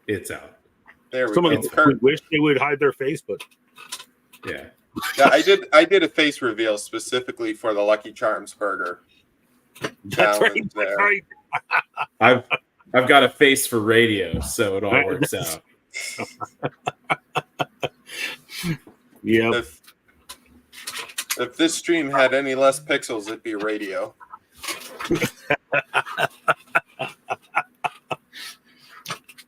It's out. There we Someone go. would wish they would hide their face, but Yeah. Yeah, I did a face reveal specifically for the Lucky Charms burger. that's right. Challenge That's there. right. I've got a face for radio, so it all works out. Yeah. If this stream had any less pixels, it'd be radio.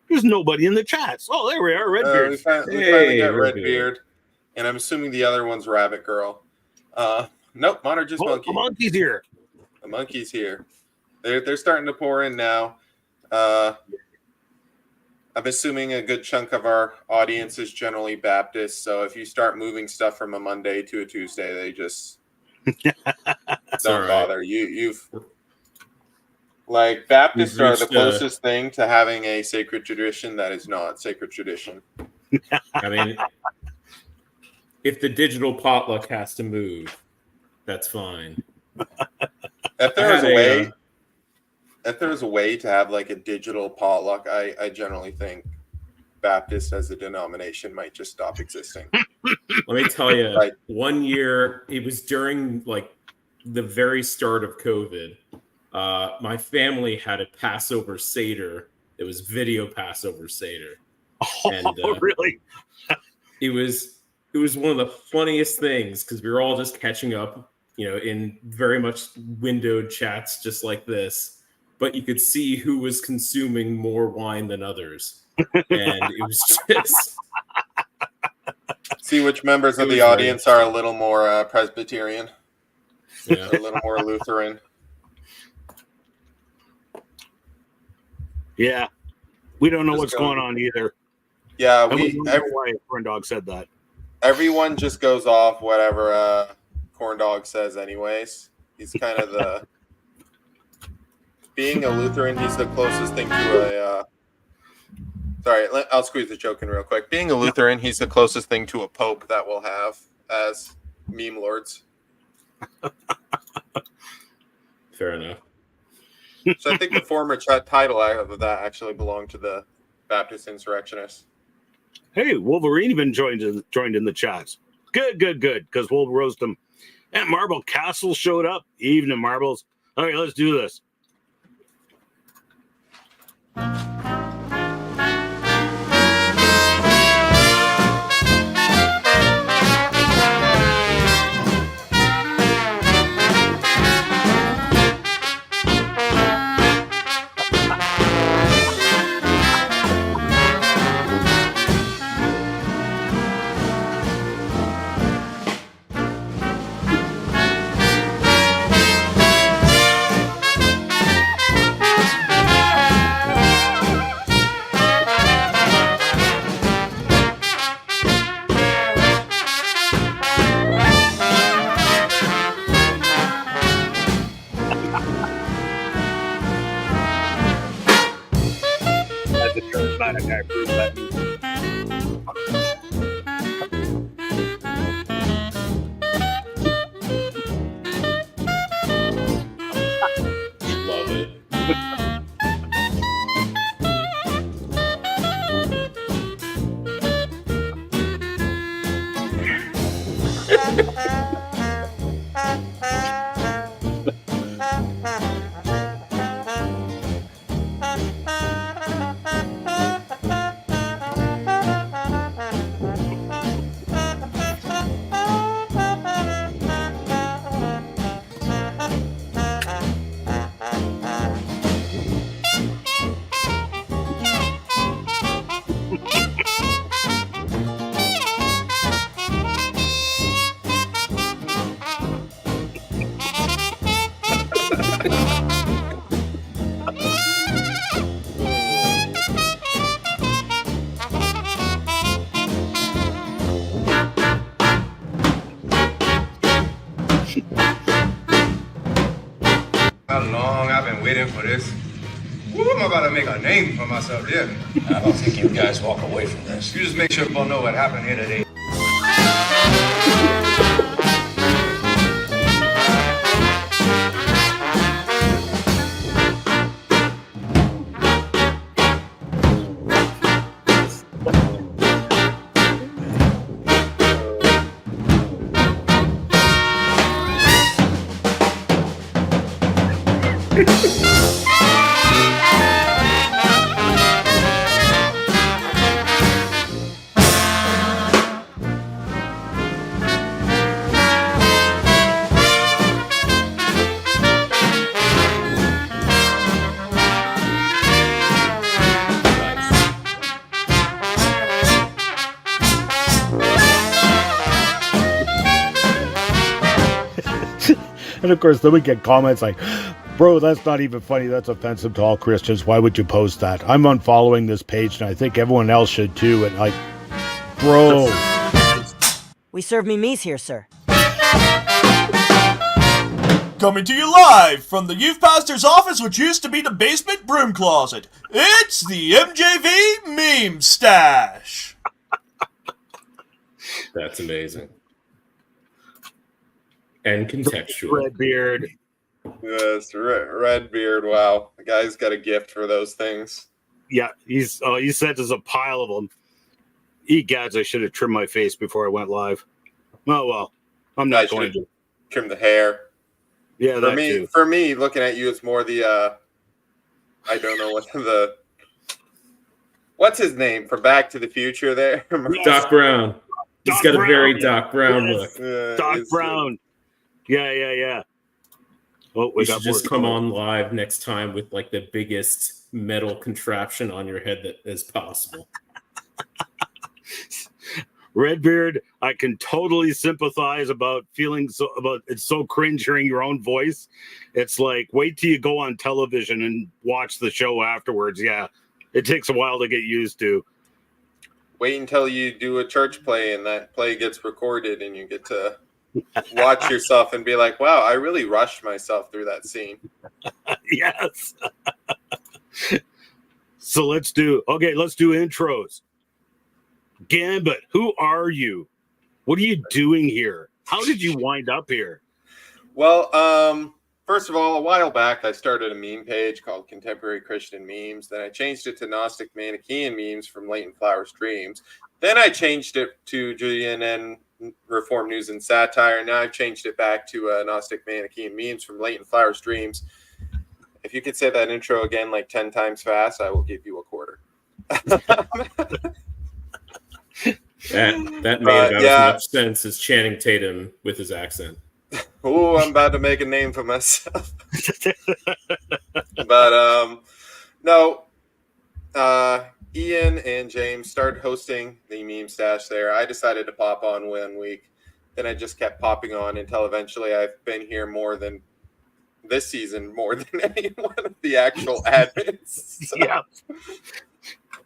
There's nobody in the chats. Oh, there we are, Redbeard. We finally got Redbeard, and I'm assuming the other one's Rabbit Girl. Nope, mine are just Monkey. The monkey's here. The monkey's here. They're starting to pour in now. I'm assuming a good chunk of our audience is generally Baptist, so if you start moving stuff from a Monday to a Tuesday, they just don't bother. You've like Baptists are the closest thing to having a sacred tradition that is not sacred tradition. I mean, if the digital potluck has to move, that's fine. If there was a way to have like a digital potluck, I generally think Baptist as a denomination might just stop existing. Let me tell you, one year, it was during like the very start of COVID. My family had a Passover Seder. It was video Passover Seder. And, really? it was one of the funniest things because we were all just catching up, in very much windowed chats just like this. But you could see who was consuming more wine than others. And it was just... See which members of the audience are a little more Presbyterian. Yeah. A little more Lutheran. Yeah. We don't know what's going on either. Yeah, why Corn Dog said that. Everyone just goes off whatever Corn Dog says anyways. He's kind of the... Being a Lutheran, he's the closest thing to a... Sorry, I'll squeeze the joke in real quick. Being a Lutheran, he's the closest thing to a pope that we'll have as meme lords. Fair enough. So I think the former title of that actually belonged to the Baptist insurrectionists. Hey, Wolverine even joined in the chats. Good, because we'll roast him. And Marble Castle showed up. Evening, Marbles. All right, let's do this. Love it. How long I've been waiting for this. Woo, I'm about to make a name for myself here. I don't think you guys walk away from this. You just make sure people know what happened here today. And of course, then we get comments like, bro, that's not even funny. That's offensive to all Christians. Why would you post that? I'm unfollowing this page, and I think everyone else should too. And like, bro. We serve memes here, sir. Coming to you live from the youth pastor's office, which used to be the basement broom closet. It's the MJV Meme Stash. That's amazing. And contextual. Redbeard. Yes, Redbeard. Wow, the guy's got a gift for those things. Yeah, he said there's a pile of them. Egads, I should have trimmed my face before I went live. Oh well, I'm not going to trim the hair. Yeah, for me, looking at you, it's more the I don't know what's his name from Back to the Future there. Doc Brown. He's got a very Doc Brown look. Doc Brown. Yeah. Oh, we should just come on live next time with like the biggest metal contraption on your head that is possible. Redbeard, I can totally sympathize about feeling it's so cringe hearing your own voice. It's like, wait till you go on television and watch the show afterwards. Yeah, it takes a while to get used to. Wait until you do a church play and that play gets recorded and you get to watch yourself and be like, wow, I really rushed myself through that scene. Yes. So let's do intros. Gambit, who are you? What are you doing here? How did you wind up here? Well, first of all, a while back, I started a meme page called Contemporary Christian Memes. Then I changed it to Gnostic Manichaean Memes from Latent Flower Streams. Then I changed it to GNN Reform News and Satire. Now I've changed it back to Gnostic Manichaean Memes from Latent Flower Streams. If you could say that intro again like 10 times fast, I will give you a quarter. That made about as much sense as Channing Tatum with his accent. Oh, I'm about to make a name for myself. But no, Ian and James started hosting the Meme Stash there. I decided to pop on 1 week. Then I just kept popping on until eventually I've been here this season more than any one of the actual admins. So. Yeah.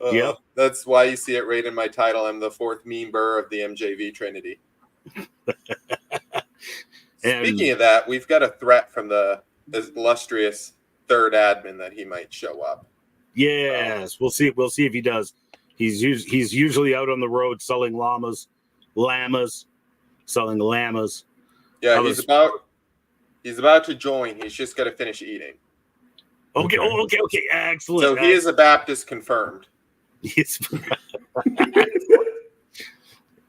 Yep. That's why you see it right in my title. I'm the fourth meme burr of the MJV Trinity. Speaking of that, we've got a threat from the illustrious third admin that he might show up. Yes, we'll see. We'll see if he does. He's usually out on the road selling llamas. Yeah, he's about to join. He's just got to finish eating. Okay. Excellent. So he is a Baptist confirmed. Yes.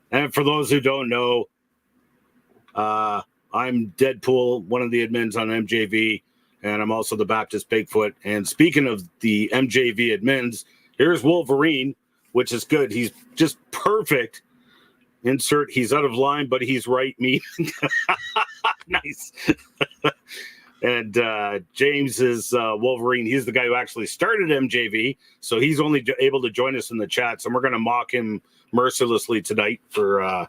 And for those who don't know, I'm Deadpool, one of the admins on MJV, and I'm also the Baptist Bigfoot. And speaking of the MJV admins, here's Wolverine, which is good. He's just perfect. Insert, he's out of line, but he's right. Me. Nice. And James is Wolverine. He's the guy who actually started MJV, so he's only able to join us in the chats, and we're going to mock him mercilessly tonight for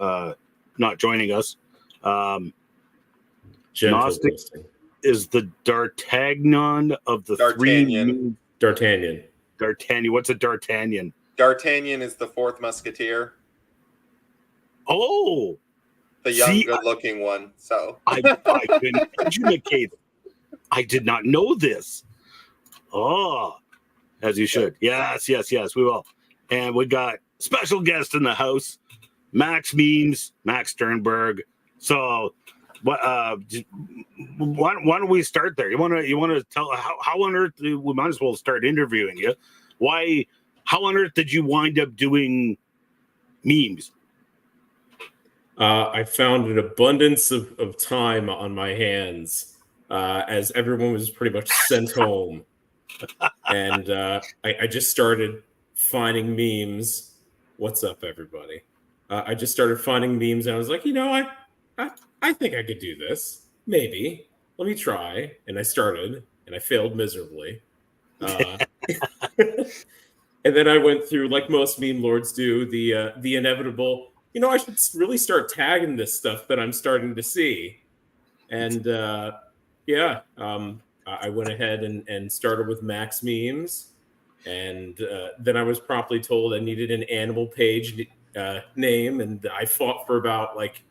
not joining us. Gnostic is the D'Artagnan of the D'Artagnan. D'Artagnan. What's a D'Artagnan? D'Artagnan is the fourth musketeer. Oh. The young, good-looking one. So I couldn't educate. I did not know this. Oh, as you should. Yes, we will. And we got special guest in the house, Max Sternberg. So, why don't we start there? You want to tell how on earth we might as well start interviewing you? How on earth did you wind up doing memes? I found an abundance of time on my hands as everyone was pretty much sent home. And I just started finding memes. What's up, everybody? I just started finding memes, and I was like, I think I could do this. Maybe. Let me try. And I started, and I failed miserably. And then I went through, like most meme lords do, the inevitable... I should really start tagging this stuff that I'm starting to see. And I went ahead and started with Max Memes. And then I was promptly told I needed an animal page name. And I fought for about like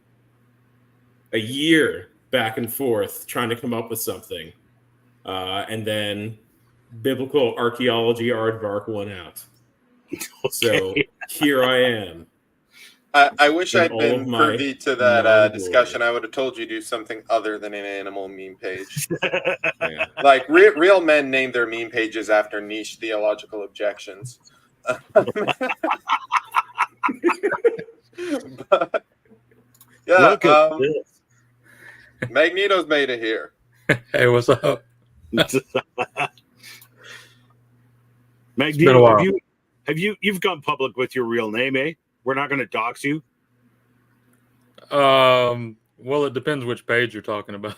a year back and forth trying to come up with something. And then Biblical Archaeology Aardvark won out. Okay. So here I am. I wish In I'd all been of my privy to that non-glory. discussion. I would have told you to do something other than an animal meme page. Yeah. Like real men name their meme pages after niche theological objections. But, yeah, Look at this. Magneto's made it here. Hey, what's up? Magneto, you've gone public with your real name, eh? We're not going to dox you. Well, it depends which page you're talking about.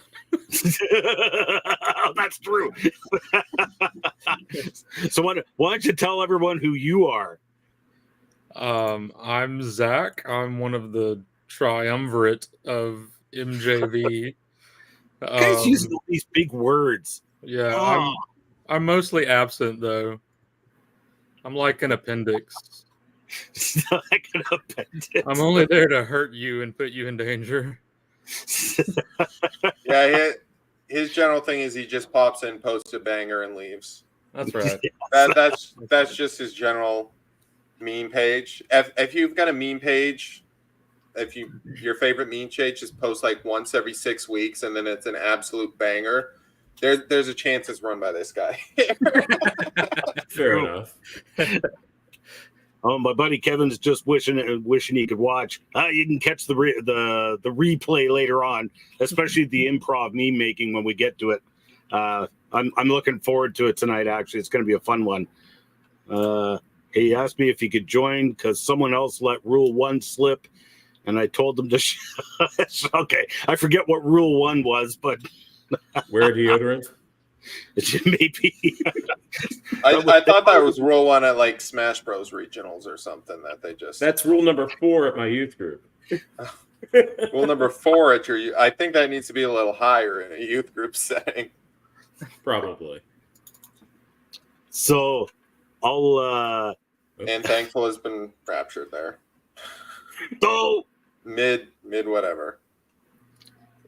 That's true. So why don't you tell everyone who you are? I'm Zach. I'm one of the triumvirate of MJV. Guys using all these big words. Yeah, Oh. I'm mostly absent though. I'm like an appendix. Like an appendix. I'm only there to hurt you and put you in danger. Yeah, his general thing is he just pops in, posts a banger, and leaves. That's right. That's just his general meme page. If you've got a meme page, your favorite meme page just posts like once every 6 weeks, and then it's an absolute banger. There's a chance it's run by this guy. Fair enough. Oh, my buddy Kevin's just wishing he could watch. You can catch the replay later on, especially the improv meme making when we get to it. I'm looking forward to it tonight. Actually, it's going to be a fun one. He asked me if he could join because someone else let Rule 1 slip, and I told him to. Okay, I forget what Rule 1 was, but Wear deodorant. Maybe. I thought that was Rule 1 at like Smash Bros. Regionals or something that they just. That's rule number 4 at my youth group. Rule number 4 at your. I think that needs to be a little higher in a youth group setting. Probably. So, I'll. And Thankful has been raptured there. Oh. Mid whatever.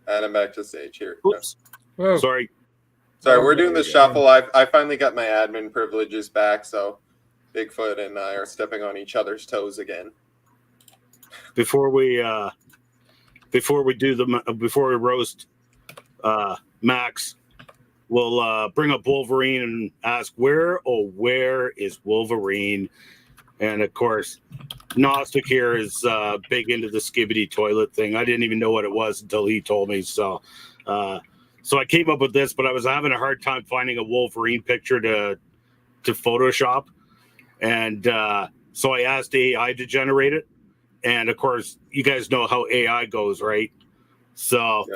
Add him back to stage here. Oops. Whoa. Sorry. Sorry, we're doing the shuffle. I finally got my admin privileges back, so Bigfoot and I are stepping on each other's toes again. Before we roast Max, we'll bring up Wolverine and ask where is Wolverine? And of course, Gnostic here is big into the skibbity toilet thing. I didn't even know what it was until he told me. So I came up with this, but I was having a hard time finding a Wolverine picture to Photoshop. And so I asked AI to generate it. And of course, you guys know how AI goes, right? So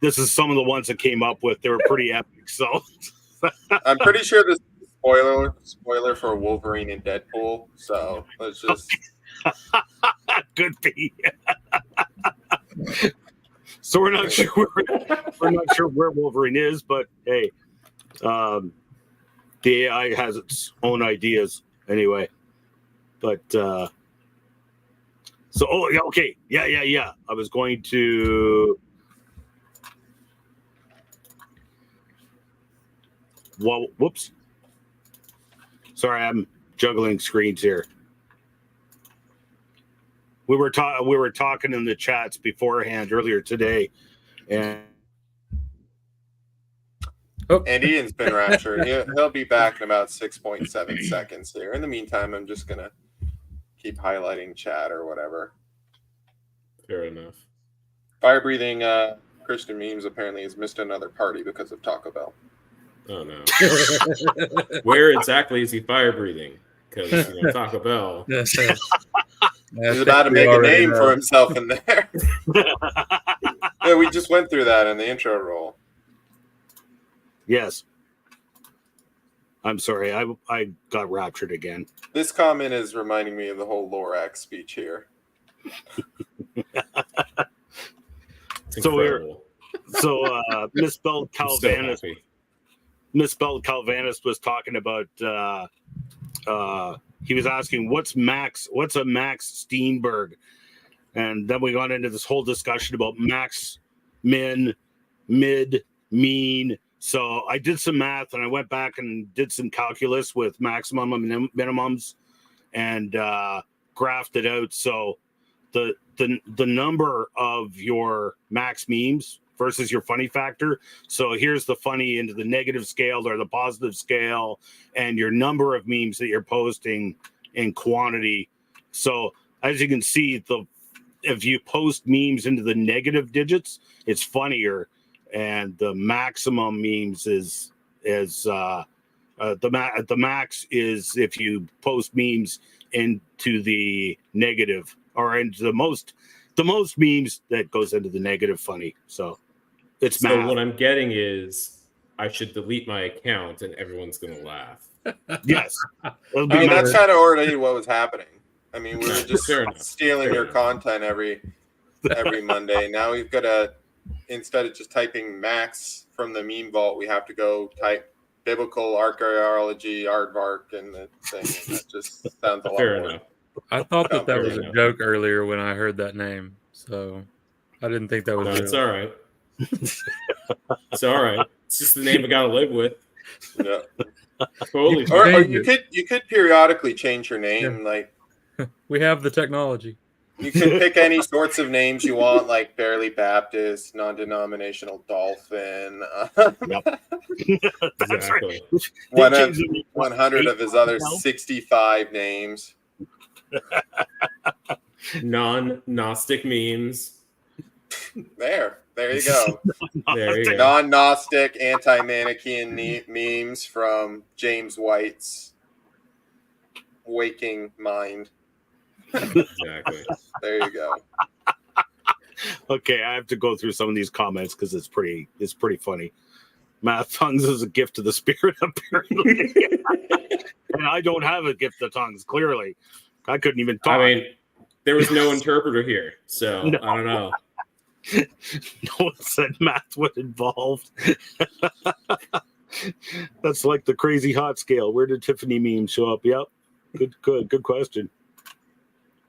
This is some of the ones that came up with. They were pretty epic. So I'm pretty sure this is spoiler for Wolverine and Deadpool. So let's just could be. So we're not sure where Wolverine is, but hey, the AI has its own ideas anyway. But yeah, okay, yeah. I was going to. Well, whoops. Sorry, I'm juggling screens here. We were talking in the chats beforehand earlier today, and Ian's been raptured. He'll be back in about 6.7 seconds here. In the meantime, I'm just gonna keep highlighting chat or whatever. Fair enough. Fire breathing Christian memes apparently has missed another party because of Taco Bell. Oh no. Where exactly is he fire breathing? Because Taco Bell. He's about to make a name for himself in there. Yeah, we just went through that in the intro roll. Yes. I'm sorry, I got raptured again. This comment is reminding me of the whole Lorax speech here. So So misspelled I'm so Calvanus. happy. Misspelled Calvanus was talking about. He was asking, "What's a Max Sternberg?" And then we got into this whole discussion about max, min, mid, mean. So I did some math and I went back and did some calculus with maximum and minimums and graphed it out. So the number of your max memes versus your funny factor. So here's the funny into the negative scale or the positive scale, and your number of memes that you're posting in quantity. So as you can see, if you post memes into the negative digits, it's funnier, and the maximum memes is the max is if you post memes into the negative or into the most memes that goes into the negative funny. So it's So math. what I'm getting is I should delete my account and everyone's gonna laugh. Yes. I mean, that's kind of already what was happening. I mean, we were just Fair enough. stealing Fair your enough. content every Monday. Now we've got to, instead of just typing Max from the meme vault, we have to go type biblical archaeology, aardvark, and the thing. And that just sounds a lot Fair more. enough. I thought that Fair was a enough. joke earlier when I heard that name, so I didn't think that was No, real. it's all right. It's all right. It's just the name I gotta live with. Yeah. Totally. Or Change you it. could periodically change your name. Yeah. Like We have the technology. you can pick any sorts of names you want, like Barely Baptist, non-denominational dolphin. Exactly. 100 of his other 65 names. Non-Gnostic memes. There you go. There you go. Non-Gnostic, anti-Manichaean memes from James White's Waking Mind. Exactly. There you go. Okay, I have to go through some of these comments because it's pretty funny. Math tongues is a gift to the spirit, apparently. And I don't have a gift of tongues, clearly. I couldn't even talk. I mean, there was no interpreter here, so No. I don't know. No one said math was involved. That's like the crazy hot scale. Where did Tiffany memes show up? Yep. Good question.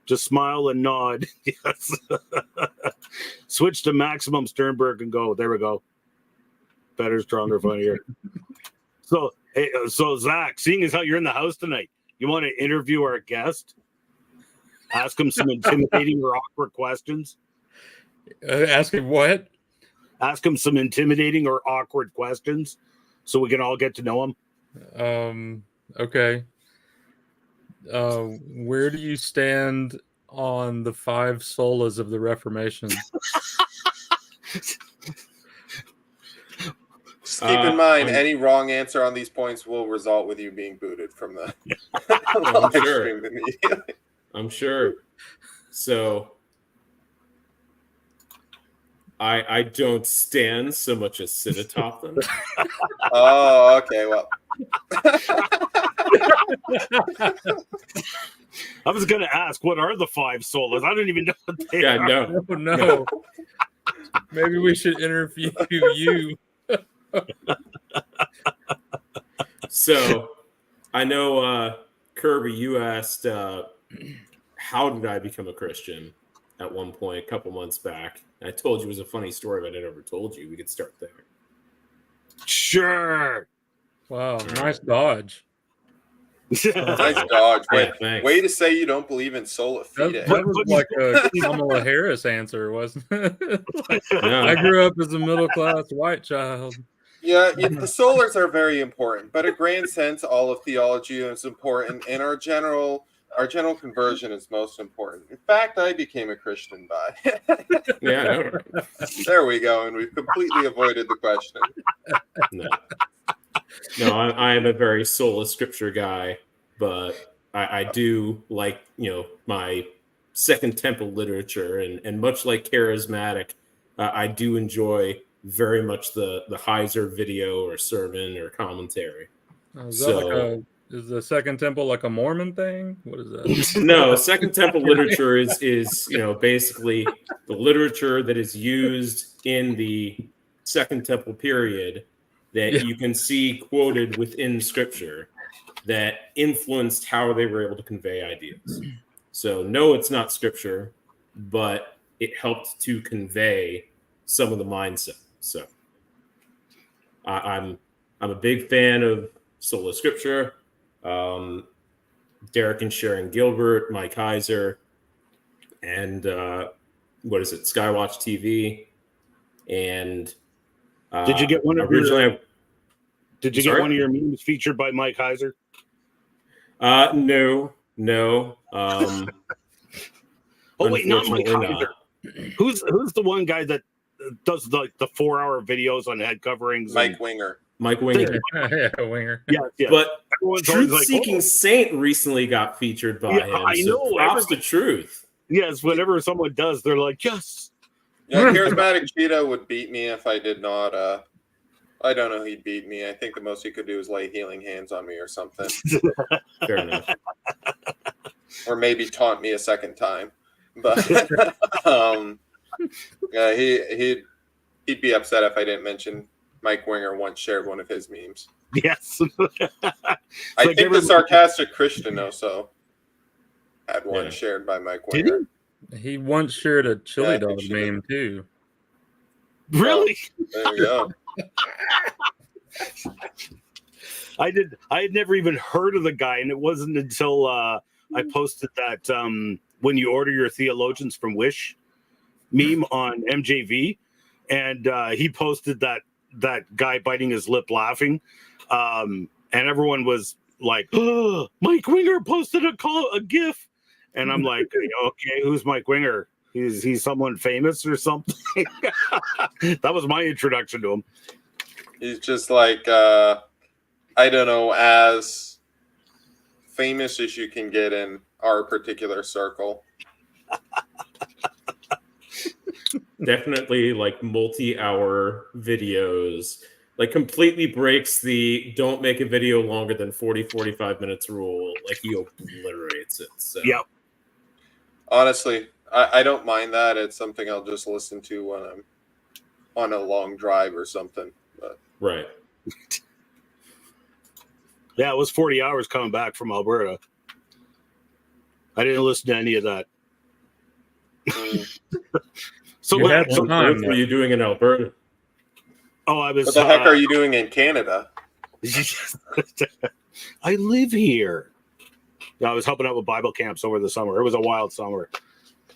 Just smile and nod. Yes. Switch to maximum Sternberg and go. There we go. Better, stronger, funnier. So Zach, seeing as how you're in the house tonight, you want to interview our guest? Ask him some intimidating or awkward questions. Ask him what? Ask him some intimidating or awkward questions so we can all get to know him. Okay. Where do you stand on the 5 solas of the Reformation? Just keep in mind, any wrong answer on these points will result with you being booted from the live sure. stream immediately. I'm sure. So I don't stand so much as sit atop them. Oh, okay. Well, I was going to ask, what are the 5 solas? I don't even know what they Yeah, are. no. Oh, no. Maybe we should interview you. So I know, Kirby, you asked, how did I become a Christian at one point, a couple months back. I told you it was a funny story, but I never told you. We could start there. Sure. Wow, nice dodge. nice dodge. Yeah, thanks. Way to say you don't believe in sola fide. That was like a Kamala Harris answer, wasn't it? No. I grew up as a middle-class white child. Yeah, the solars are very important, but in a grand sense, all of theology is important, and our general conversion is most important. In fact, I became a Christian by. Yeah, I know. There we go, and we've completely avoided the question. No, I am a very sola scripture guy, but I do like, my Second Temple literature, and much like charismatic, I do enjoy very much the Heiser video or sermon or commentary. Is that is the Second Temple like a Mormon thing? What is that? No, Second Temple literature is basically the literature that is used in the Second Temple period that you can see quoted within Scripture that influenced how they were able to convey ideas. So no, it's not Scripture, but it helped to convey some of the mindset. So I'm a big fan of Sola Scripture, Derek and Sharon Gilbert, Mike Heiser, and what is it, Skywatch TV. And did you get one of originally? Did you get one of your memes featured by Mike Heiser? No. Oh wait, not Mike Heiser. Who's the one guy that does the 4-hour videos on head coverings? Mike Winger. Mike Winger. Yeah, Winger. Yeah. But everyone's Truth always Seeking like, Saint recently got featured by him. I know. Props to Truth. Yes, whenever someone does, they're like, yes. Yeah, Charismatic Cheetah would beat me if I did not. I don't know. He'd beat me. I think the most he could do is lay healing hands on me or something. Fair enough. Or maybe taunt me a second time. But yeah, he'd be upset if I didn't mention Mike Winger once shared one of his memes. Yes. I think the sarcastic Christian also had one Yeah. shared by Mike Did Winger. He once shared a chili I dog think she meme too. Really? There you go. I had never even heard of the guy, and it wasn't until I posted that when you order your theologians from Wish meme on MJV, and he posted that guy biting his lip laughing, and everyone was like, oh, Mike Winger posted a GIF, and I'm like, okay, who's Mike Winger? He's someone famous or something? That was my introduction to him. He's just like, I don't know, as famous as you can get in our particular circle. Definitely like multi-hour videos. Like completely breaks the don't make a video longer than 45 minutes rule. Like he obliterates it. So Yep. Honestly, I don't mind that. It's something I'll just listen to when I'm on a long drive or something. But right. Yeah, it was 40 hours coming back from Alberta. I didn't listen to any of that. So You what, had one time, What were you doing in Alberta? I was. what the heck are you doing in Canada? I live here. I was helping out with Bible camps over the summer. It was a wild summer.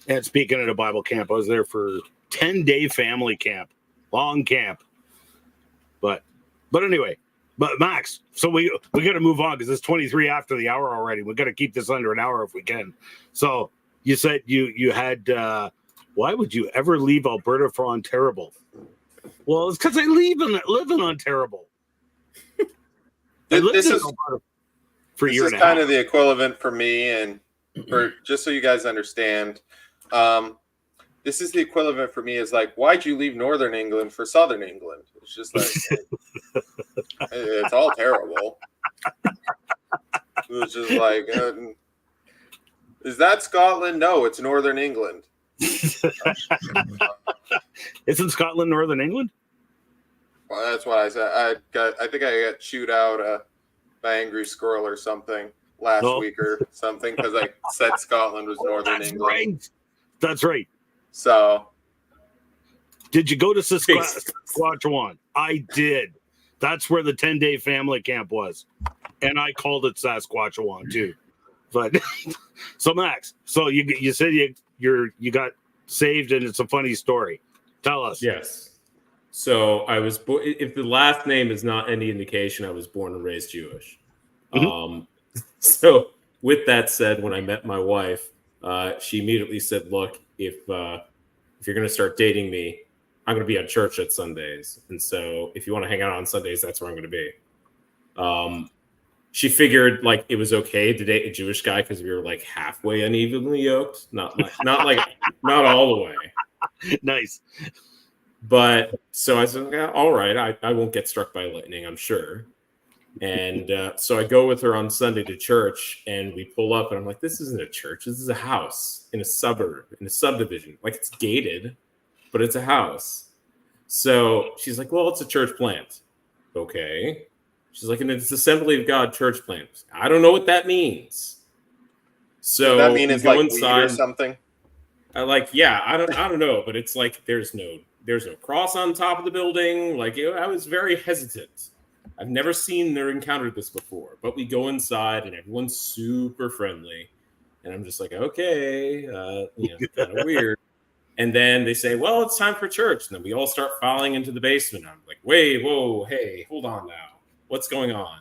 And speaking of the Bible camp, I was there for 10-day family camp, long camp. But anyway, but Max, so we got to move on because it's 23 after the hour already. We got to keep this under an hour if we can. So you said you had. Why would you ever leave Alberta for Ontario? Well, it's because I live in Ontario. This is for a year and a half. kind of the equivalent for me, and for just so you guys understand, this is the equivalent for me is like, why'd you leave Northern England for Southern England? It's just like it's all terrible. It's just like, is that Scotland? No, it's Northern England. Isn't Scotland Northern England? Well, that's what I said. I think I got chewed out by Angry Squirrel or something last week or something because I said Scotland was Northern England. Right. That's right. So, did you go to Saskatchewan? I did. That's where the 10-day family camp was, and I called it Saskatchewan too. But so Max, so you said you got saved, and it's a funny story. Tell us. Yes. So I was if the last name is not any indication, I was born and raised Jewish. Mm-hmm. So with that said, when I met my wife, she immediately said, "Look, if you're going to start dating me, I'm going to be at church at Sundays, and so if you want to hang out on Sundays, that's where I'm going to be." She figured like it was okay to date a Jewish guy because we were like halfway unevenly yoked, not all the way. Nice. But so I said, yeah, all right, I won't get struck by lightning, I'm sure. And so I go with her on Sunday to church, and we pull up, and I'm like, this isn't a church. This is a house in a suburb, in a subdivision. Like, it's gated, but it's a house. So she's like, well, it's a church plant. Okay. She's like, and it's Assembly of God church plant. I don't know what that means. So Does that mean we it's go like weed inside. or something? I don't know, but it's like there's no cross on top of the building. Like I was very hesitant. I've never seen or encountered this before, but we go inside and everyone's super friendly, and I'm just like, okay, kind of weird. And then they say, well, it's time for church, and then we all start filing into the basement. I'm like, wait, whoa, hey, hold on now, what's going on?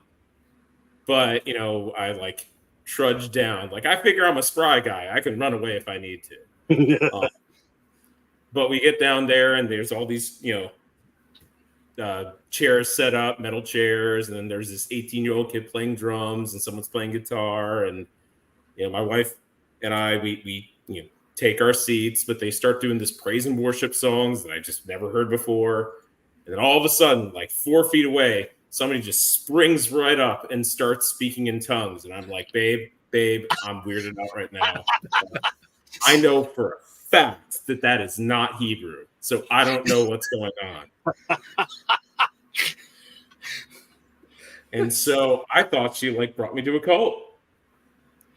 But I like trudge down. Like I figure I'm a spry guy. I can run away if I need to. But we get down there, and there's all these, chairs set up, metal chairs, and then there's this 18-year-old kid playing drums, and someone's playing guitar, and my wife and I, we take our seats, but they start doing this praise and worship songs that I just never heard before, and then all of a sudden, like 4 feet away, somebody just springs right up and starts speaking in tongues, and I'm like, babe, I'm weirded out right now. I know for a fact that is not Hebrew, so I don't know what's going on. And so I thought she brought me to a cult,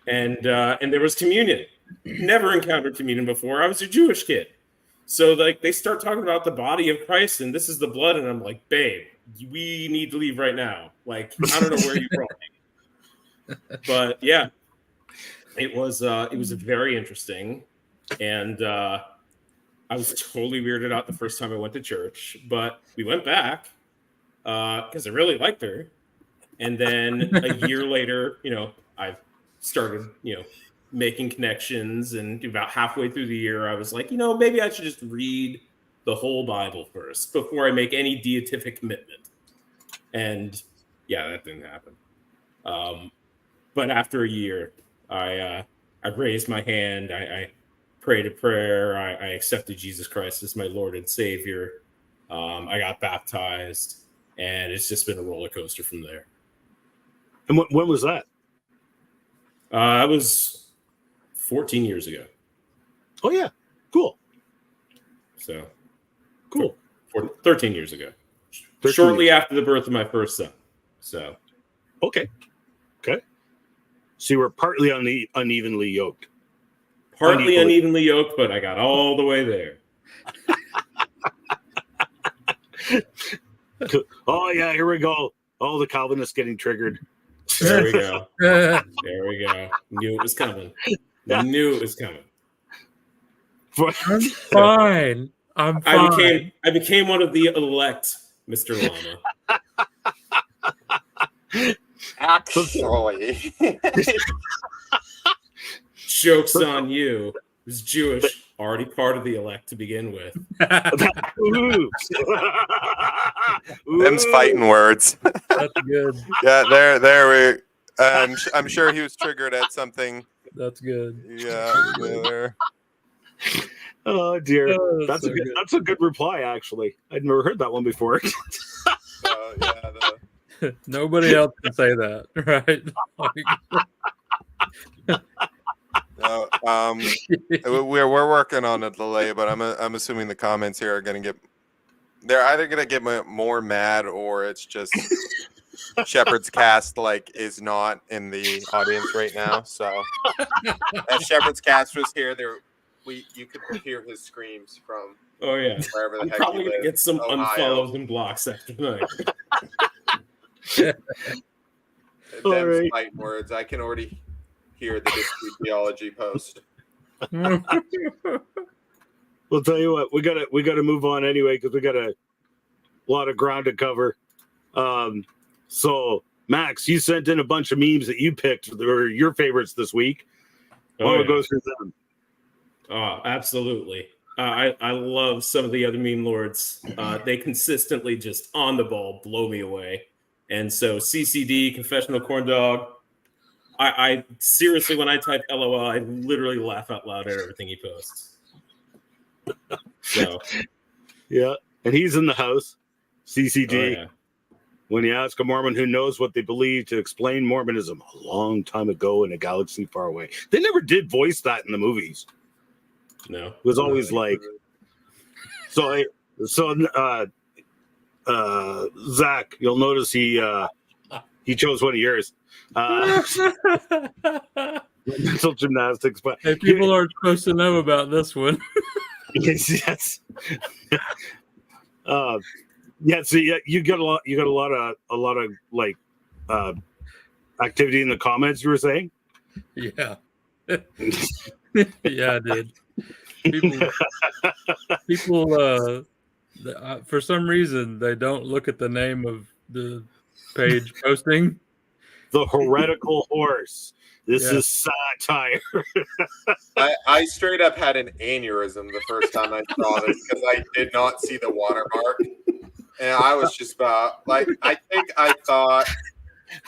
and there was communion. Never encountered communion before. I was a Jewish kid, so they start talking about the body of Christ, and this is the blood, and I'm like, babe, we need to leave right now. I don't know where you brought me, but yeah, it was very interesting. And I was totally weirded out the first time I went to church, but we went back because I really liked her. And then a year later, I started, making connections. And about halfway through the year, I was like, maybe I should just read the whole Bible first before I make any beatific commitment. And yeah, that didn't happen. But after a year, I raised my hand. I prayed a prayer. I accepted Jesus Christ as my Lord and Savior. I got baptized, and it's just been a roller coaster from there. And when was that? That was 14 years ago. Oh yeah, cool. So cool. 13 years ago. Shortly after the birth of my first son. So okay. So you were partly unevenly yoked. Partly unevenly yoked, but I got all the way there. Oh yeah, here we go. All the Calvinists getting triggered. There we go. There we go. Knew it was coming. I'm fine. I became one of the elect, Mr. Llama. Actually. Joke's on you. It was Jewish, already part of the elect to begin with. Them's fighting words. That's good. Yeah, there we. I'm sure he was triggered at something. That's good. Yeah, there. Oh dear, Oh, that's so a good reply. Actually, I'd never heard that one before. Nobody else can say that, right? No, we're working on a delay, but I'm assuming the comments here are going to get. They're either going to get more mad, or it's just Shepard's cast is not in the audience right now. So if Shepard's cast was here, you could hear his screams from. Oh yeah, wherever the I'm heck probably he gonna lives, get some Ohio. unfollows and blocks after tonight. Them's fighting words. I can already hear the Dispute Theology post. We'll tell you what, we gotta move on anyway because we got a lot of ground to cover. So Max, you sent in a bunch of memes that you picked that were your favorites this week. Want to go through them? Oh, absolutely. I love some of the other meme lords. They consistently just on the ball blow me away. And so CCD, Confessional Corn Dog, I seriously, when I type LOL, I literally laugh out loud at everything he posts. So, yeah, and he's in the house. CCD. oh, yeah. When you ask a Mormon who knows what they believe to explain Mormonism a long time ago in a galaxy far away, they never did voice that in the movies. No, It was always like. So So, Zach, you'll notice he chose one of yours. Mental gymnastics, but Hey, people aren't supposed to know about this one. yes. Yeah, so you got a lot of like activity in the comments. You were saying, Yeah. Yeah, I did. People for some reason they don't look at the name of the page posting. the heretical horse. This Yeah. is satire. I straight up had an aneurysm the first time I saw this because I did not see the watermark. And I was just about like, I think I thought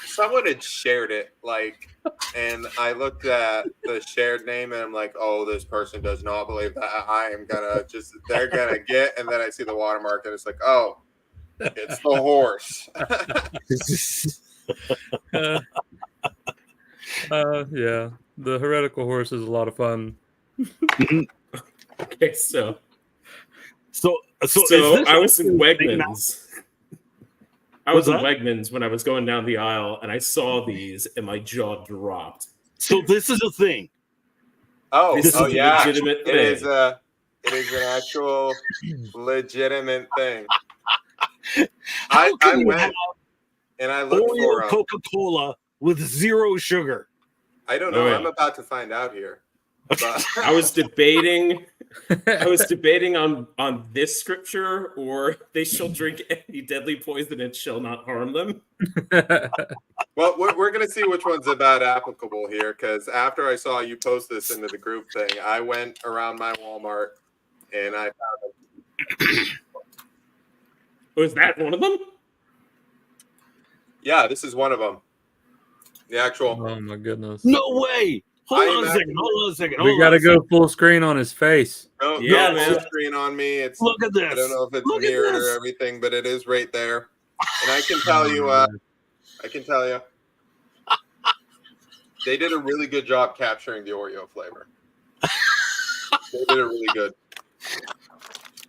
someone had shared it, like, and I looked at the shared name and I'm like, oh, this person does not believe that I am gonna they're gonna get, and then I see the watermark and it's like, oh, it's the horse. Yeah, the heretical horse is a lot of fun. Okay, so is I was in this Wegmans. I was in Wegmans when I was going down the aisle, and I saw these, and my jaw dropped. So this is a thing. Oh, This is a yeah, legitimate it thing. is an actual legitimate thing. I went and I looked for Oreo Coca-Cola with 0 sugar. I don't know. Oh, yeah. I'm about to find out here. But I was debating on this scripture, or they shall drink any deadly poison and shall not harm them. well, we're going to see which one's about applicable here, because after I saw you post this into the group thing, I went around my Walmart and I found it. Was that one of them? Yeah, this is one of them. The actual. Oh my goodness! No way! Hold on a second. We got to go full screen on his face. No, Yeah, no man. full screen on me. It's Look at this. I don't know if it's Look at mirrored this. or everything, but it is right there. And I can tell you, they did a really good job capturing the Oreo flavor. They did it really good.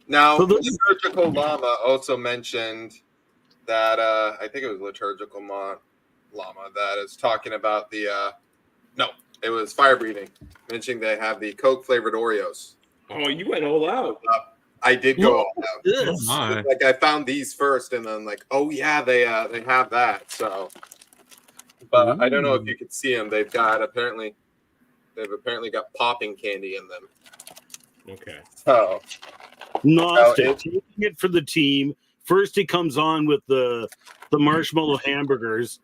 Now, Liturgical Llama also mentioned that I think it was Liturgical Llama that is talking about the no, it was Fire Breathing, mentioning they have the Coke flavored Oreos. Oh, you went all out. I did go all out. Oh my. Like I found these first, and then like, oh yeah, they have that. So, but I don't know if you could see them. They've apparently got popping candy in them. Okay. So, Gnostic, taking it for the team. First, he comes on with the marshmallow hamburgers.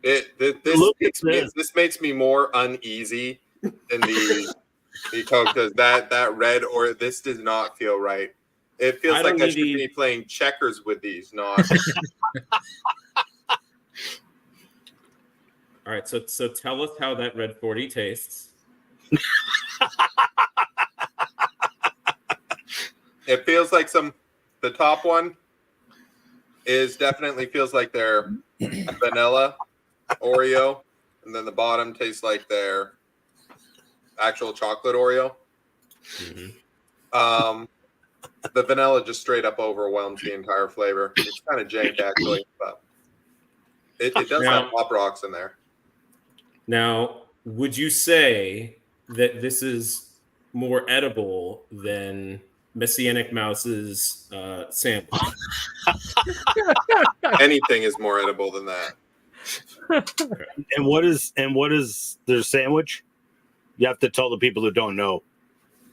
This makes me more uneasy than the Coke, because that red, or this does not feel right. It feels like I should be playing checkers with these, not. All right, so tell us how that Red 40 tastes. It feels like the top one definitely feels like their vanilla Oreo, and then the bottom tastes like their actual chocolate Oreo. Mm-hmm. The vanilla just straight up overwhelms the entire flavor. It's kind of jank actually, but it does have Pop Rocks in there. Now, would you say that this is more edible than Messianic Mouse's sandwich? Anything is more edible than that. And what is their sandwich? You have to tell the people who don't know.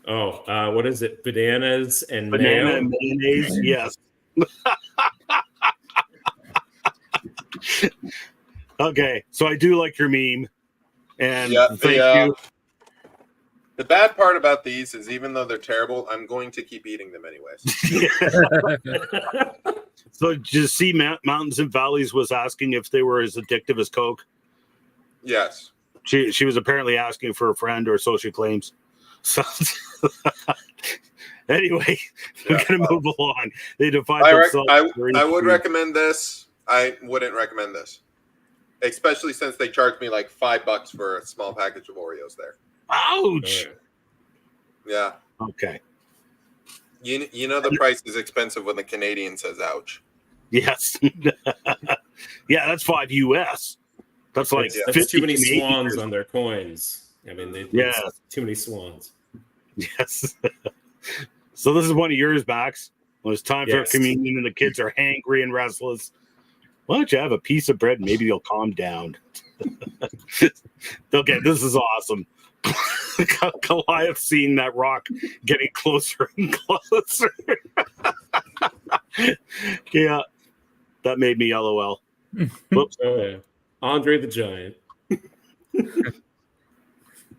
Oh, what is it? Bananas and Banana mayo? and mayonnaise, yes. Okay, so I do like your meme, and thank you. The bad part about these is, even though they're terrible, I'm going to keep eating them anyways. So, did you see Mountains and Valleys was asking if they were as addictive as Coke? Yes. She was apparently asking for a friend, or so she claims. So, anyway, we're going to move along. They define themselves. I would recommend this. I wouldn't recommend this, especially since they charged me like $5 for a small package of Oreos there. Ouch! Yeah. Okay. You know the price is expensive when the Canadian says ouch. Yes. Yeah, that's $5 US. That's like That's 50 too many Canadian swans dollars. on their coins. I mean, Yeah. it's too many swans. Yes. So this is one of yours, Max. When it's time for Yes. communion and the kids are hangry and restless. Why don't you have a piece of bread? Maybe you'll calm down. Okay, this is awesome. Goliath seeing that rock getting closer and closer. Yeah, that made me LOL. Whoops. Oh yeah, Andre the Giant.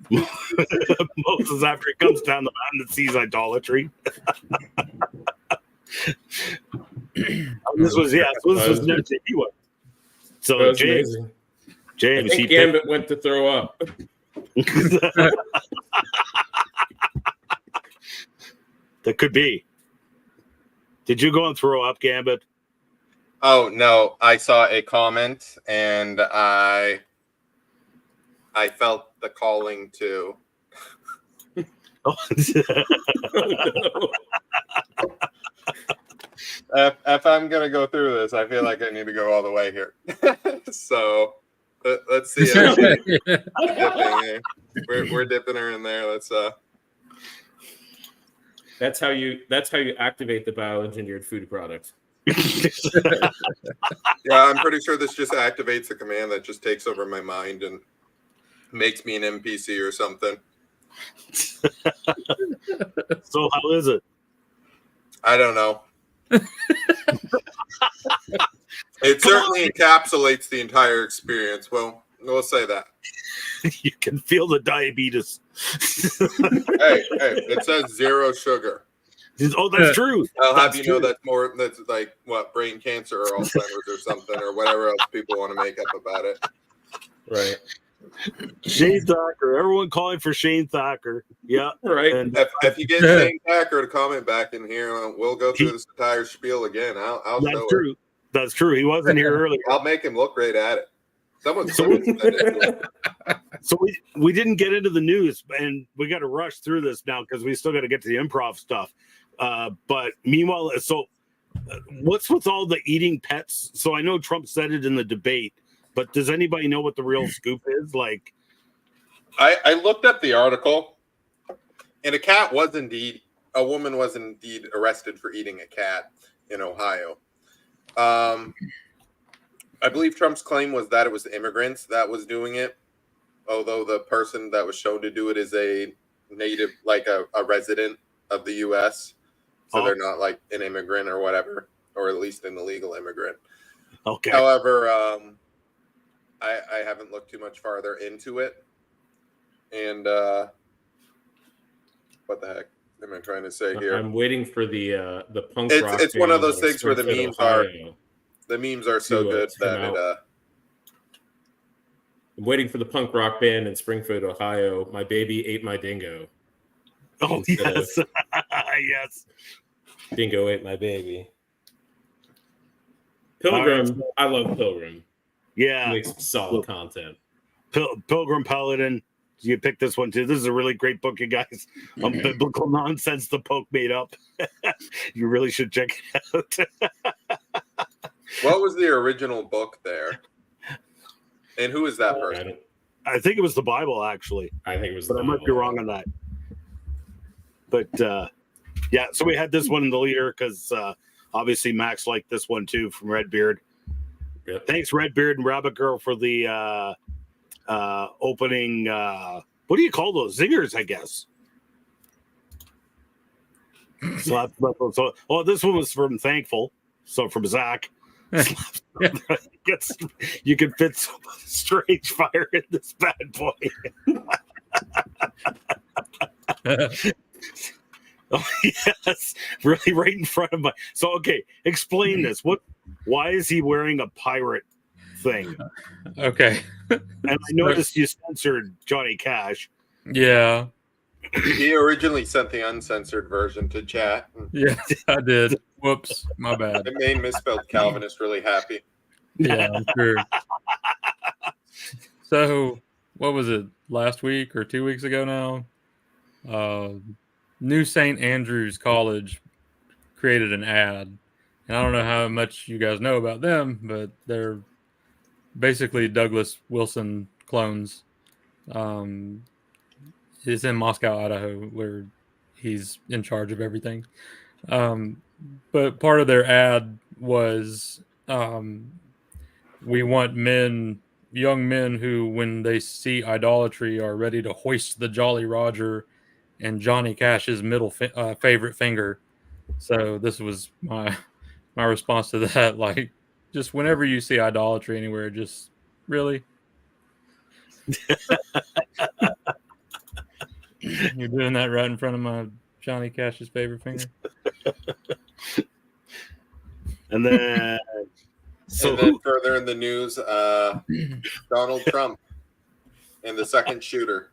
Moses, after he comes down the mountain and sees idolatry. This was an MTV one. So That was James, amazing. I James, think Gambit went to throw up. That could be. Did you go and throw up, Gambit? Oh no, I saw a comment and I felt the calling to. Oh. If I'm gonna go through this, I feel like I need to go all the way here. So let's see. We're dipping her in there. Let's. That's how you activate the bioengineered food product. Yeah, I'm pretty sure this just activates a command that just takes over my mind and makes me an NPC or something. So how is it? I don't know. It certainly encapsulates the entire experience. Well, we'll say that. You can feel the diabetes. Hey, it says 0 sugar. Oh, that's true. I'll have you know that's like what, brain cancer or Alzheimer's or something or whatever else people want to make up about it. Right. Shane Thacker. Everyone calling for Shane Thacker. Yeah. Right. And If you get Shane Thacker to comment back in here, we'll go through this entire spiel again. I'll that's show true. it. That's true. He wasn't here earlier. I'll make him look great at it. Someone's So we didn't get into the news, and we got to rush through this now because we still got to get to the improv stuff. But meanwhile, what's with all the eating pets? So I know Trump said it in the debate, but does anybody know what the real scoop is? Like, I looked up the article, and a woman was indeed arrested for eating a cat in Ohio. I believe Trump's claim was that it was the immigrants that was doing it, although the person that was shown to do it is a native, like a resident of the U.S., so they're not like an immigrant or whatever, or at least an illegal immigrant. Okay. However, I haven't looked too much farther into it, and what the heck am I trying to say here? I'm waiting for the punk rock. It's one of band those in things where the Springfield, memes are. Ohio. The memes are so good that it. I'm waiting for the punk rock band in Springfield, Ohio. My baby ate my dingo. Oh, yes. Yes. Dingo ate my baby. Pilgrim. I love Pilgrim. Yeah. He makes solid content. Pilgrim Paladin. You picked this one too. This is a really great book, you guys. Biblical nonsense the Pope made up. You really should check it out. What was the original book there? And who is that person? I think it was the Bible, actually. I think it was but I might be wrong on that. But yeah, so we had this one in the leader because obviously Max liked this one too from Redbeard. Yep. Thanks, Redbeard and Rabbit Girl, for the opening. What do you call those? Zingers, I guess. So, this one was from Thankful. So from Zach. You can fit so much strange fire in this bad boy. Oh, yes, really, right in front of my. So, okay, explain this. Why is he wearing a pirate thing? Okay. And I noticed you censored Johnny Cash. Yeah. He originally sent the uncensored version to chat. Yeah, I did. Whoops, my bad. It made misspelled Calvinist really happy. Yeah, I'm sure. So, what was it, last week or 2 weeks ago now? New St. Andrews College created an ad, and I don't know how much you guys know about them, but they're basically Douglas Wilson clones. It's in Moscow, Idaho, where he's in charge of everything. But part of their ad was we want young men who, when they see idolatry, are ready to hoist the Jolly Roger and Johnny Cash's favorite finger. So this was my response to that. Like, just whenever you see idolatry anywhere, just really, you're doing that right in front of my Johnny Cash's favorite finger. And then, further in the news, Donald Trump and the second shooter.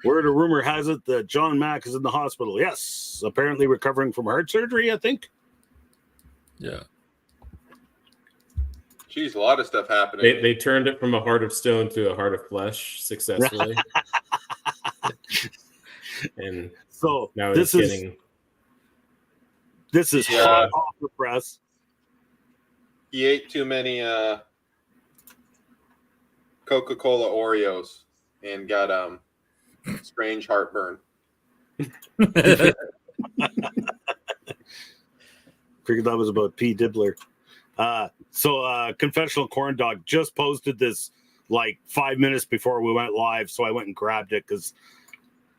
Word or rumor has it that John Mack is in the hospital. Yes, apparently recovering from heart surgery, I think. Yeah. Geez, a lot of stuff happening. They turned it from a heart of stone to a heart of flesh successfully. And so now this is hot off the press. He ate too many Coca-Cola Oreos and got strange heartburn. Figured that was about P. Dibbler. So Confessional Corn Dog just posted this like 5 minutes before we went live, so I went and grabbed it because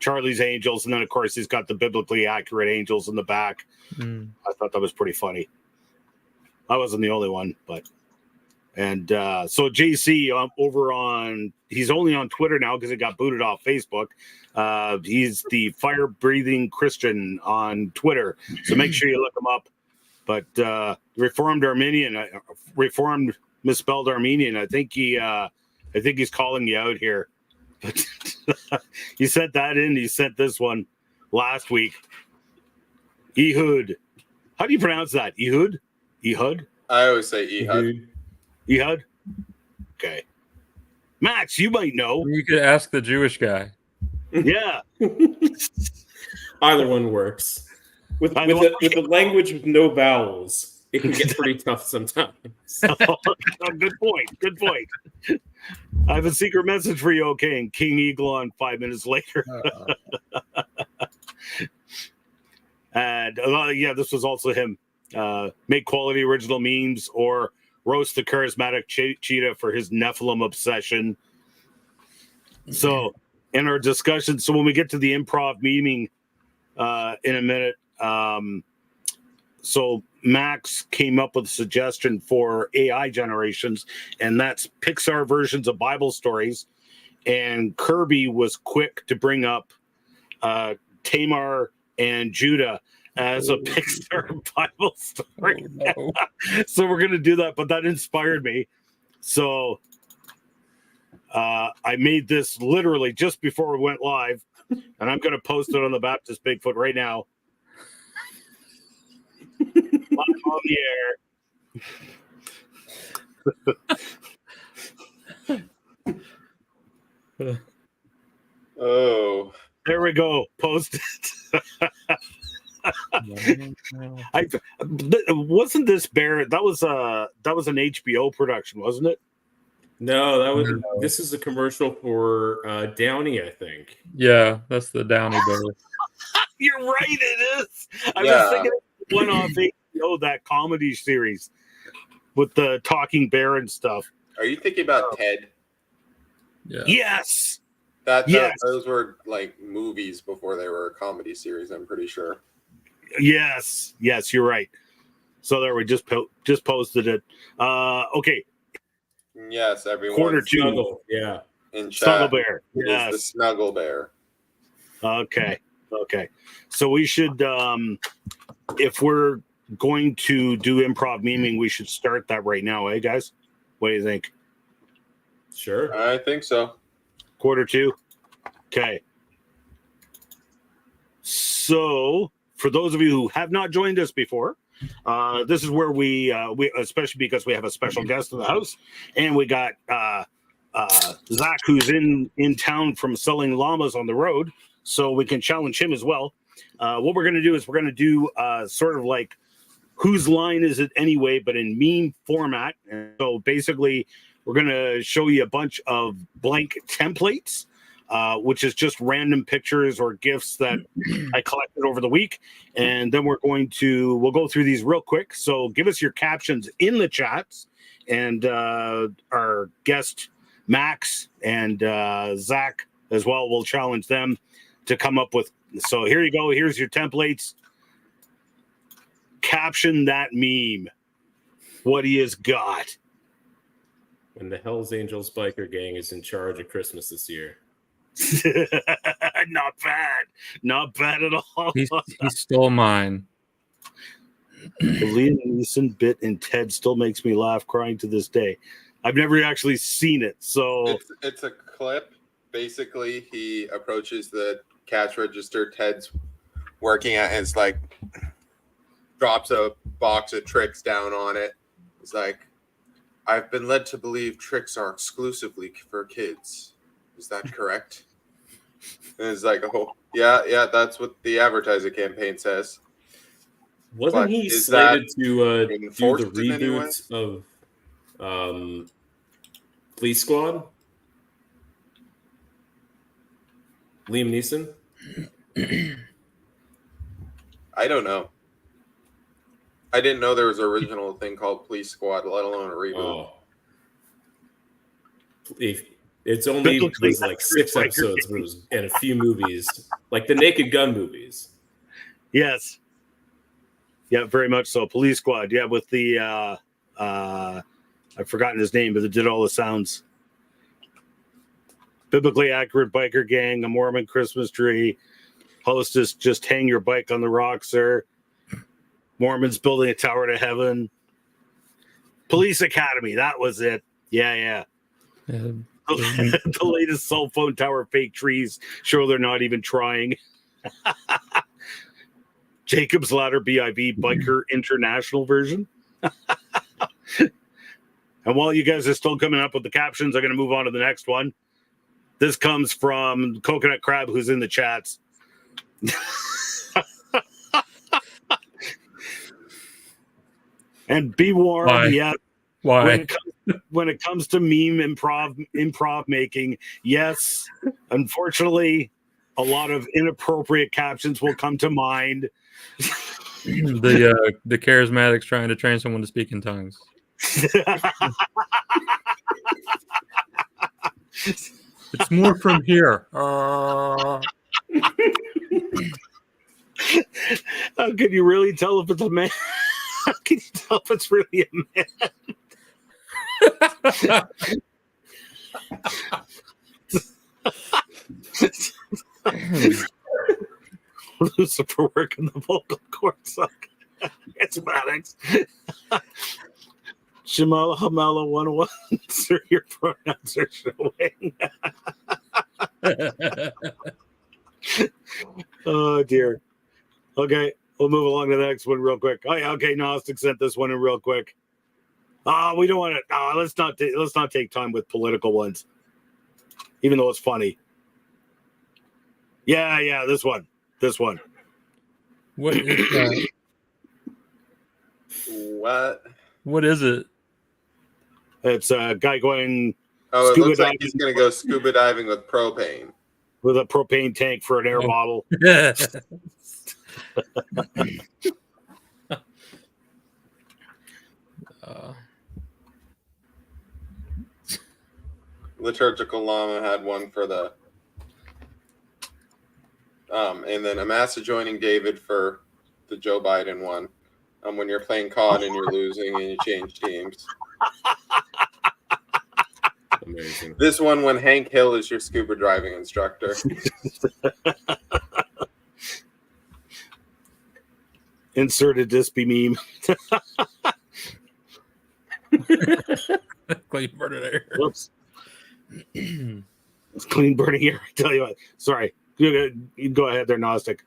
Charlie's Angels, and then of course he's got the biblically accurate angels in the back. I thought that was pretty funny. I wasn't the only one, but so JC he's only on Twitter now because it got booted off Facebook. He's the fire breathing Christian on Twitter, so make sure you look him up. But Reformed misspelled Armenian. I think he's calling you out here. But he sent that in. He sent this one last week. Ehud. How do you pronounce that? Ehud? Ehud? I always say Ehud. Ehud? Okay. Max, you might know. You could ask the Jewish guy. Yeah. Either one works. With a language with no vowels, it can get pretty tough sometimes. Good point. I have a secret message for you, okay? And King Eagle on 5 minutes later. And this was also him. Make quality original memes or roast the charismatic cheetah for his Nephilim obsession. So in our discussion, so when we get to the improv memeing in a minute, so Max came up with a suggestion for AI generations, and that's Pixar versions of Bible stories. And Kirby was quick to bring up Tamar and Judah as a Pixar Bible story. Oh, no. So we're going to do that, but that inspired me. So I made this literally just before we went live, and I'm going to post it on the Baptist Bigfoot right now. Live on the air. Oh, there we go. Post it. Wasn't this bear? That was an HBO production, wasn't it? No, this is a commercial for Downey, I think. Yeah, that's the Downey bear. You're right, it is. I was thinking of one off HBO, that comedy series with the talking bear and stuff. Are you thinking about Ted? Yeah. Yes. Those were like movies before they were a comedy series, I'm pretty sure. Yes, you're right. So there, we just posted it. Okay. Yes, everyone. Quarter two. Snuggle, yeah. In chat. Snuggle bear. Yes. The snuggle bear. Okay. So we should, if we're going to do improv memeing, we should start that right now, eh, guys? What do you think? Sure. I think so. Quarter two. Okay. So for those of you who have not joined us before, this is where we especially because we have a special guest in the house, and we got, Zach, who's in town from selling llamas on the road. so we can challenge him as well. What we're going to do is we're going to do sort of like whose line is it anyway, but in meme format. And so basically, we're going to show you a bunch of blank templates, which is just random pictures or GIFs that I collected over the week. And then we'll go through these real quick. So give us your captions in the chats. And our guest, Max and Zach as well, will challenge them to come up with. So here you go. Here's your templates. Caption that meme. What he has got. When the Hells Angels biker gang is in charge of Christmas this year. Not bad at all. He stole mine. The Liam Neeson bit in Ted still makes me laugh, crying to this day. I've never actually seen it, so it's a clip. Basically, he approaches the cash register Ted's working at, and it's like drops a box of tricks down on it. It's like, I've been led to believe tricks are exclusively for kids. Is that correct? And it's like, oh, yeah, that's what the advertising campaign says. Wasn't he slated to do the reboots of Police Squad? Liam Neeson? I don't know. I didn't know there was an original thing called Police Squad, let alone a reboot. Oh. It's only was like 6 episodes and a few movies, like the Naked Gun movies. Yes. Yeah, very much so. Police Squad. Yeah, with the I've forgotten his name, but it did all the sounds. Biblically accurate biker gang, a Mormon Christmas tree, hostess, just hang your bike on the rock, sir. Mormons building a tower to heaven. Police Academy, that was it. Yeah. The latest cell phone tower fake trees show they're not even trying. Jacob's Ladder BIV Biker International version. And while you guys are still coming up with the captions, I'm going to move on to the next one. This comes from Coconut Crab, who's in the chats. And be warned, Why? yeah. Why? When it comes to meme improv making, yes, unfortunately, a lot of inappropriate captions will come to mind. The charismatics trying to train someone to speak in tongues. It's more from here. How can you really tell if it's a man? How can you tell if it's really a man? Lucifer working the vocal cords. It's Maddox. Shamala Hamala 101. Sir, your pronouns are showing. Oh, dear. Okay, we'll move along to the next one real quick. Oh, yeah, okay, Gnostic sent this one in real quick. We don't want to. Let's not take time with political ones, even though it's funny. Yeah, this one. What is that? What is it? It's a guy going. Oh, it looks like he's going to go scuba diving with propane. With a propane tank for an air bottle. Liturgical Llama had one for the and then Amasa joining David for the Joe Biden one. When you're playing COD and you're losing and you change teams. Amazing. This one when Hank Hill is your scuba diving instructor. Insert a Dispy meme. Clean burning air. Whoops. It's clean burning air. I tell you what. Sorry. You go ahead there, Gnostic.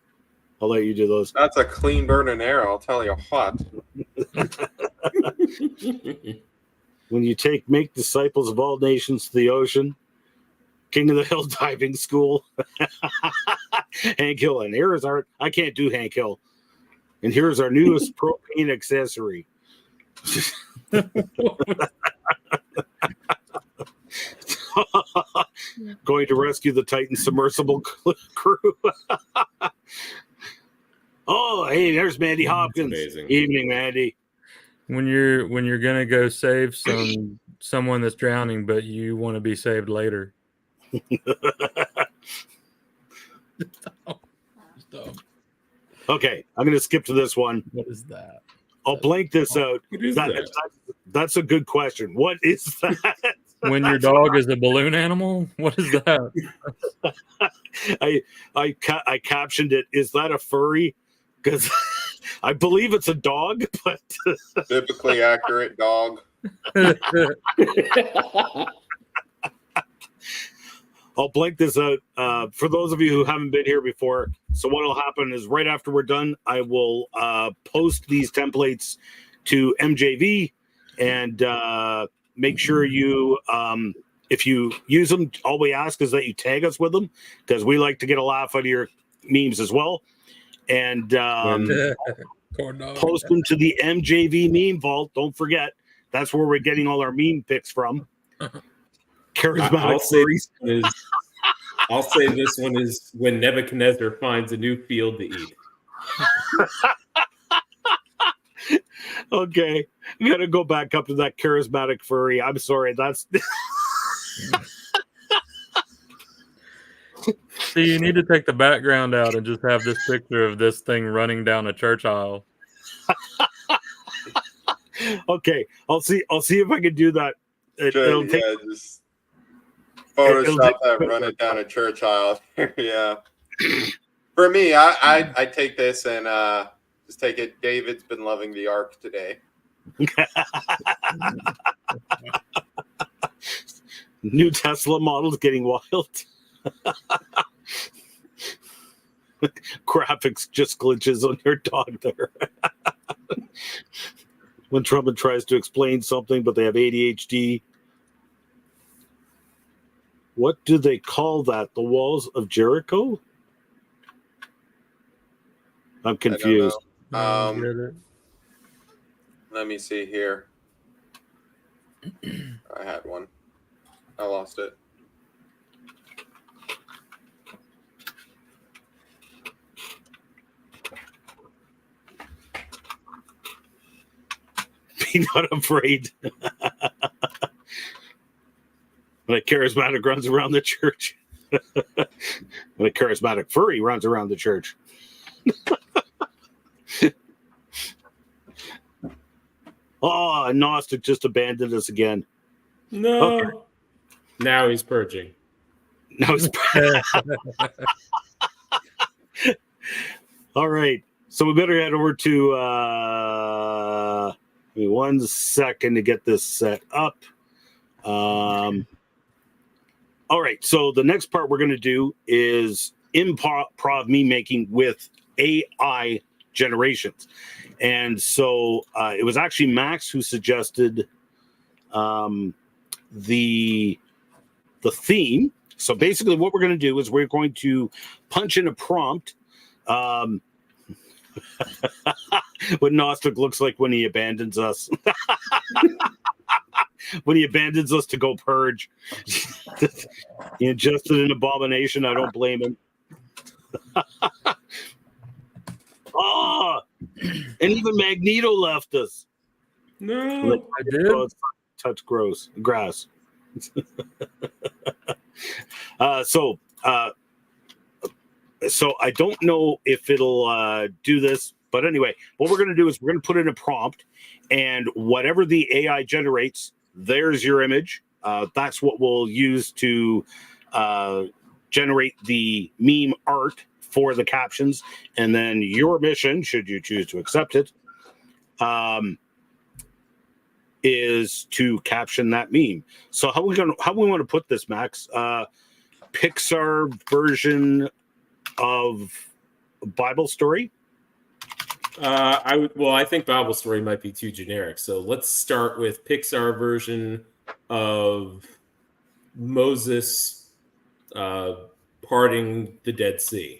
I'll let you do those. That's a clean burning air, I'll tell you what. When you make disciples of all nations to the ocean, King of the Hill Diving School. Hank Hill. And here's our, I can't do Hank Hill. And here's our newest propane accessory. Going to rescue the Titan submersible crew. Oh, hey, there's Mandy Hopkins. Amazing. Evening, Mandy. When you're gonna go save someone that's drowning, but you want to be saved later. Okay, I'm going to skip to this one. What is that? I'll blank this out. What is that? That's a good question. What is that? When your dog is a balloon animal? What is that? I captioned it. Is that a furry? Because I believe it's a dog, but Biblically accurate dog. I'll blank this out. For those of you who haven't been here before, so what will happen is right after we're done, I will post these templates to MJV and make sure you, if you use them, all we ask is that you tag us with them because we like to get a laugh out of your memes as well. And post them to the MJV meme vault. Don't forget, that's where we're getting all our meme picks from. Charismatic I'll say this one is when Nebuchadnezzar finds a new field to eat. Okay, I gotta go back up to that charismatic furry. I'm sorry, that's. See, you need to take the background out and just have this picture of this thing running down a church aisle. Okay, I'll see if I can do that. Sure, yeah, just Photoshop that, run it down a church aisle. Yeah. For me, I take this and just take it. David's been loving the ark today. New Tesla models getting wild. Graphics just glitches on your dog there. When Trump tries to explain something, but they have ADHD. What do they call that? The walls of Jericho? I'm confused. Let me see here. I had one. I lost it. Be not afraid. When a charismatic runs around the church. When a charismatic furry runs around the church. Oh, Gnostic just abandoned us again. No. Okay. Now he's purging. Now he's All right. So we better head over to give me 1 second to get this set up. All right. So the next part we're going to do is improv meme making with AI generations. And so it was actually Max who suggested the theme. So basically what we're going to do is we're going to punch in a prompt. What Gnostic looks like when he abandons us. When he abandons us to go purge. He ingested an abomination. I don't blame him. Oh, and even Magneto left us. No, I did. Oh, touch grass. So I don't know if it'll do this, but anyway, what we're going to do is we're going to put in a prompt, and whatever the AI generates, there's your image. That's what we'll use to generate the meme art for the captions, and then your mission, should you choose to accept it, is to caption that meme. So how we want to put this, Max? Pixar version of Bible story? I think Bible story might be too generic. So let's start with Pixar version of Moses parting the Dead Sea.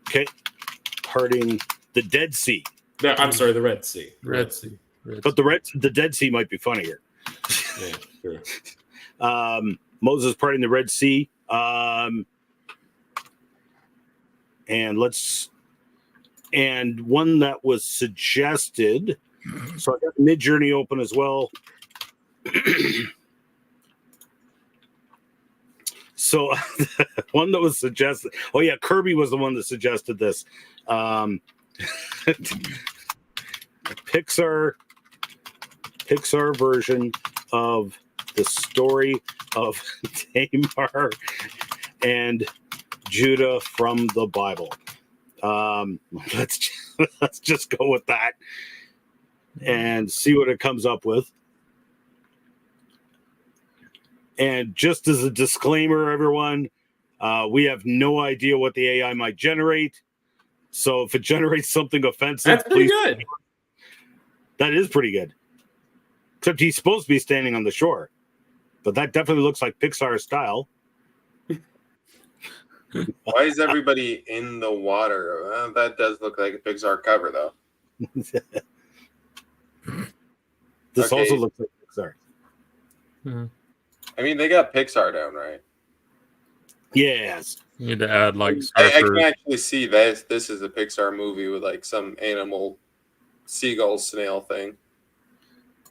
Okay. Parting the Dead Sea. No, I'm sorry, the Red Sea. Red Sea. But the Dead Sea might be funnier. Yeah, sure. Moses parting the Red Sea. And one that was suggested. So I got Mid-Journey open as well. So one that was suggested. Oh yeah, Kirby was the one that suggested this. Pixar version of the story of Tamar and Judah from the Bible. Let's just go with that and see what it comes up with. And just as a disclaimer, everyone, we have no idea what the AI might generate. So if it generates something offensive, That's pretty good. That is pretty good. Except he's supposed to be standing on the shore. But that definitely looks like Pixar style. Why is everybody in the water? That does look like a Pixar cover, though. This Okay. also looks like Pixar. Mhm. I mean, they got Pixar down, right? Yes. You need to add like I surfer. can actually see this. This is a Pixar movie with like some animal, seagull, snail thing.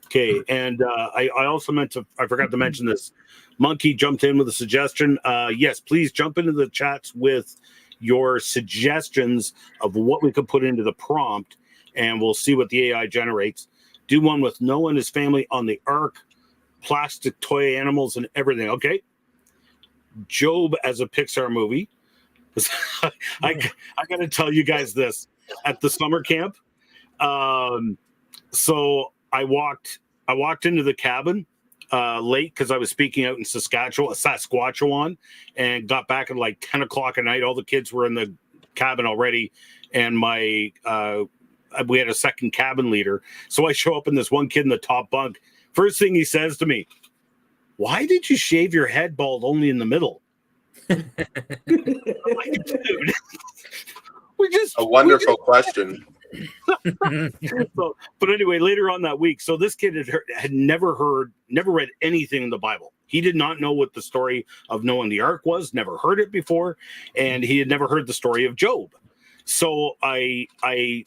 Okay, and I also I forgot to mention this. Monkey jumped in with a suggestion. Yes, please jump into the chats with your suggestions of what we could put into the prompt, and we'll see what the AI generates. Do one with Noah and his family on the ark, plastic toy animals and everything. Okay. Job as a Pixar movie. I got to tell you guys this at the summer camp. So I walked into the cabin late because I was speaking out in Saskatchewan, and got back at like 10 o'clock at night. All the kids were in the cabin already, and we had a second cabin leader. So I show up, and this one kid in the top bunk. First thing he says to me, "Why did you shave your head bald only in the middle?" I'm like, dude, A wonderful question. So, but anyway, later on that week, so this kid had never read anything in the Bible. He did not know what the story of Noah and the Ark was, never heard it before, and he had never heard the story of Job. So I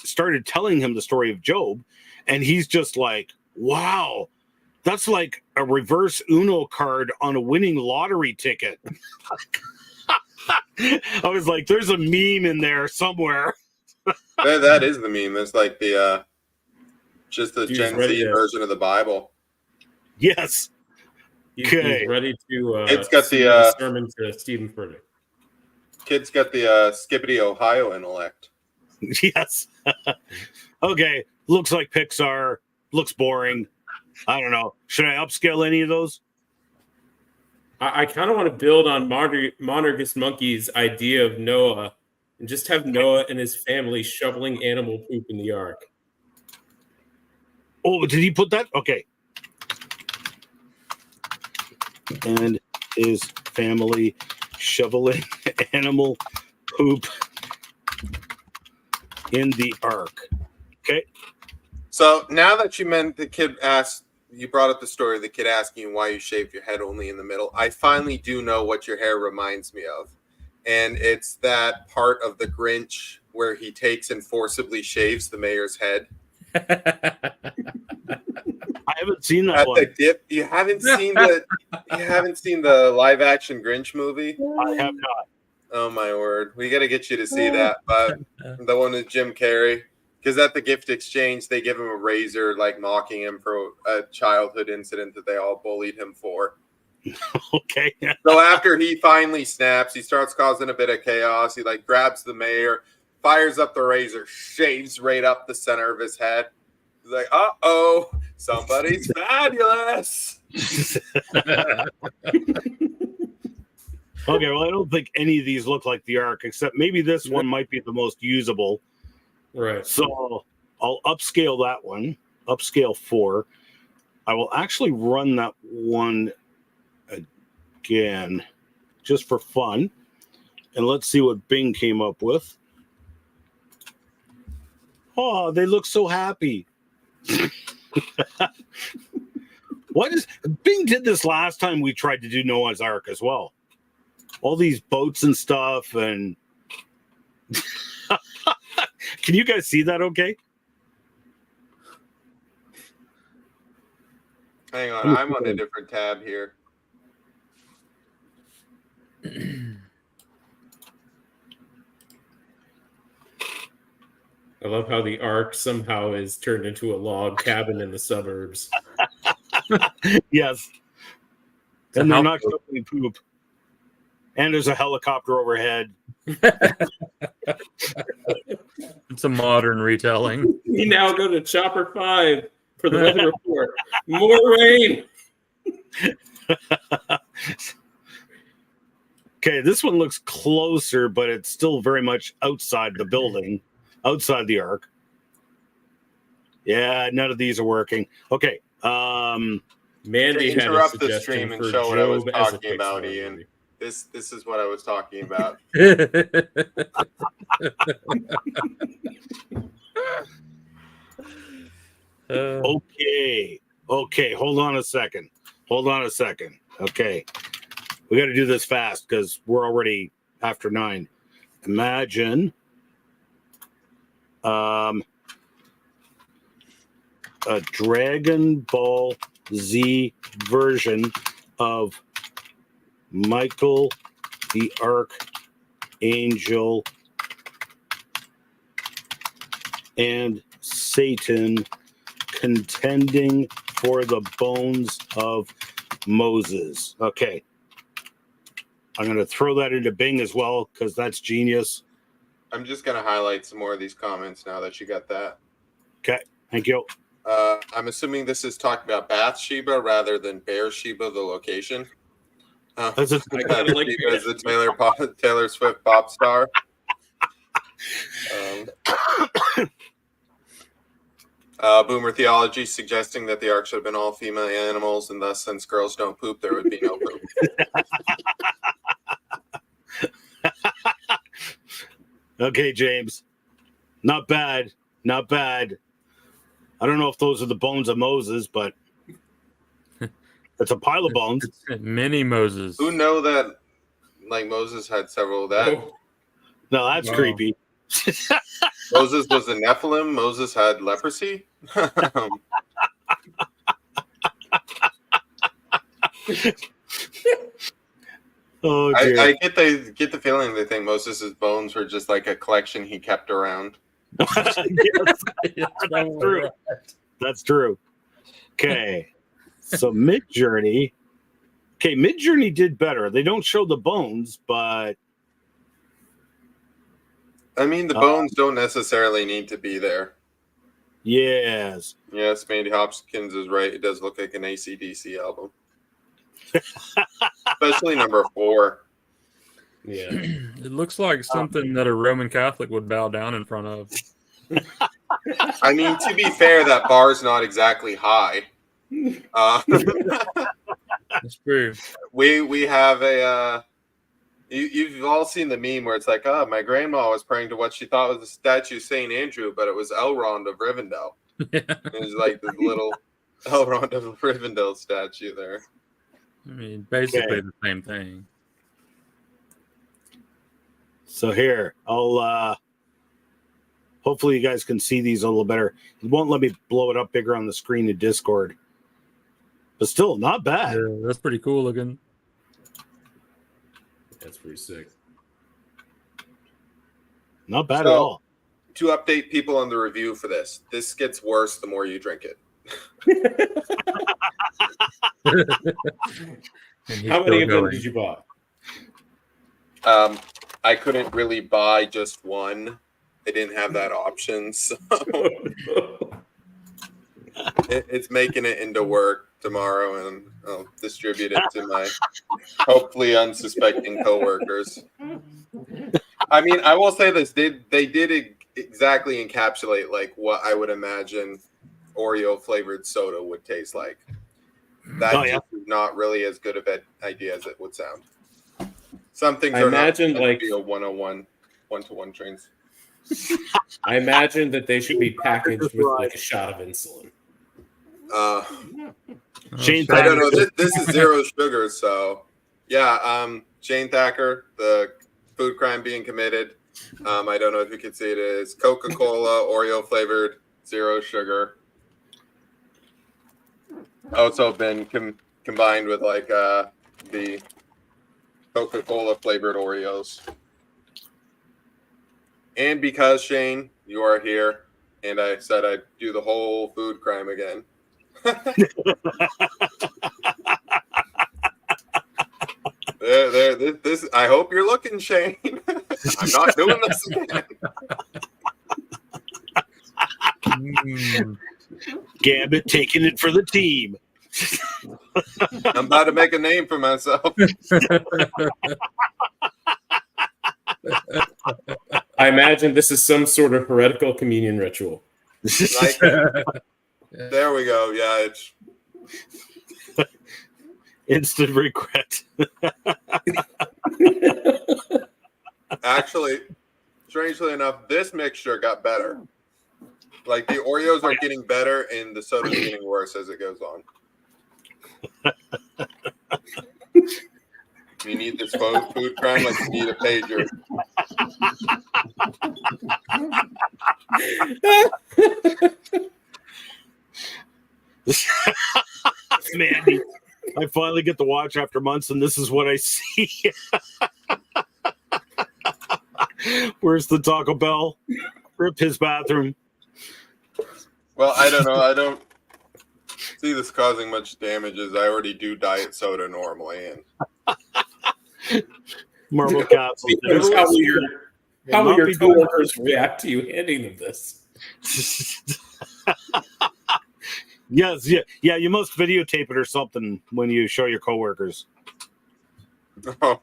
started telling him the story of Job, and he's just like, "Wow, that's like a reverse Uno card on a winning lottery ticket." I was like, "There's a meme in there somewhere." That is the meme. It's like the just the Dude's Gen ready Z to- version of the Bible. Yes. He's Okay. ready to It's got see the, sermon to Stephen Furtick. Kid's got the Skippity Ohio intellect. Yes. Okay. Looks like Pixar. Looks boring. I don't know. Should I upscale any of those? I kind of want to build on Monarchus Monkey's idea of Noah and just have Noah and his family shoveling animal poop in the ark. Oh, did he put that? Okay. And his family shoveling animal poop in the ark. Okay. So now that you meant the kid asked, you brought up the story of the kid asking you why you shave your head only in the middle. I finally do know what your hair reminds me of. And it's that part of the Grinch where he takes and forcibly shaves the mayor's head. I haven't seen that At one. the dip, you haven't seen the live action Grinch movie? I have not. Oh my word. We gotta get you to see that. But the one with Jim Carrey. Because at the gift exchange, they give him a razor, like mocking him for a childhood incident that they all bullied him for. Okay. So after he finally snaps, he starts causing a bit of chaos. He like grabs the mayor, fires up the razor, shaves right up the center of his head. He's like, "Uh-oh, somebody's fabulous." Okay, well, I don't think any of these look like the Ark, except maybe this one might be the most usable. Right. So I'll upscale that one, upscale 4. I will actually run that one again. just for fun. And let's see what Bing came up with. Oh, they look so happy. Bing did this last time we tried to do Noah's Ark as well. All these boats and stuff, and can you guys see that okay? Hang on, I'm on a different tab here. I love how the Ark somehow is turned into a log cabin in the suburbs. Yes. And they're not shoveling poop. And there's a helicopter overhead. It's a modern retelling. We now go to Chopper 5 for the weather report. More rain. Okay, this one looks closer, but it's still very much outside the building, outside the Ark. Yeah, none of these are working. Okay. Mandy had a interrupt the suggestion stream and for show what I was Job as a talking about, Pixar Ian. movie. This is what I was talking about. Okay. Hold on a second. Okay. We got to do this fast because we're already after 9. Imagine a Dragon Ball Z version of Michael the Archangel and Satan contending for the bones of Moses. Okay. I'm going to throw that into Bing as well because that's genius. I'm just going to highlight some more of these comments now that you got that. Okay. Thank you. I'm assuming this is talking about Bathsheba rather than Beersheba, the location. That's a- I got Sheba as the Taylor Swift pop star. Boomer Theology suggesting that the Ark should have been all female animals, and thus, since girls don't poop, there would be no poop. Okay, James. Not bad. Not bad. I don't know if those are the bones of Moses, but it's a pile of bones. Mini Moses. Who know that, like, Moses had several of that? Oh, No, that's Wow. creepy. Moses was a Nephilim. Moses had leprosy. Oh, dear. I get the feeling they think Moses' bones were just like a collection he kept around. Yes, that's true. That's true. Okay. So Midjourney. Okay, Midjourney did better. They don't show the bones, but I mean, the bones don't necessarily need to be there. yes. Yes, Mandy Hopkins is right. It does look like an AC/DC album. Especially number 4. yeah. It looks like something that a Roman Catholic would bow down in front of. I mean, to be fair, that bar's not exactly high. That's true. We have a you've all seen the meme where it's like, oh, my grandma was praying to what she thought was the statue of St. Andrew, but it was Elrond of Rivendell. It was like the little Elrond of Rivendell statue there. I mean, basically Okay. the same thing. So here, I'll hopefully you guys can see these a little better. It won't let me blow it up bigger on the screen in Discord. But still, not bad. Yeah, that's pretty cool looking. That's pretty sick. Not bad at So- all. To update people on the review for this gets worse the more you drink it. And he's How many still of them going. did you buy? I couldn't really buy just one. They didn't have that option, so it's making it into work tomorrow, and I'll distribute it to my hopefully unsuspecting coworkers. I mean, I will say this: they did exactly encapsulate like what I would imagine Oreo flavored soda would taste like. That Oh, yeah. just is not really as good of an idea as it would sound. Some things I are imagine, not meant like- to be a 101, 1-to-1 trains. I imagine that they should be packaged with like a shot of insulin. Shane I don't Thacker. know. This is zero sugar, so yeah. Shane Thacker, the food crime being committed. I don't know if you can see it is Coca-Cola Oreo flavored, zero sugar. Also been combined with like the Coca-Cola flavored Oreos. And because Shane, you are here, and I said I'd do the whole food crime again. This. I hope you're looking, Shane. I'm not doing this again. Gambit taking it for the team. I'm about to make a name for myself. I imagine this is some sort of heretical communion ritual. Like, there we go. Yeah, it's Instant regret. actually, strangely enough, this mixture got better. Like the Oreos are getting better, and the soda's getting worse as it goes on. You need this food crime like you need a pager. Man, I finally get to watch after months, and this is what I see. Where's the Taco Bell? Rip his bathroom. Well, I don't know. I don't see this causing much damage as I already do diet soda normally. And Marble Castle. How will your coworkers react to you handing them this? Yes, yeah. You must videotape it or something when you show your coworkers. I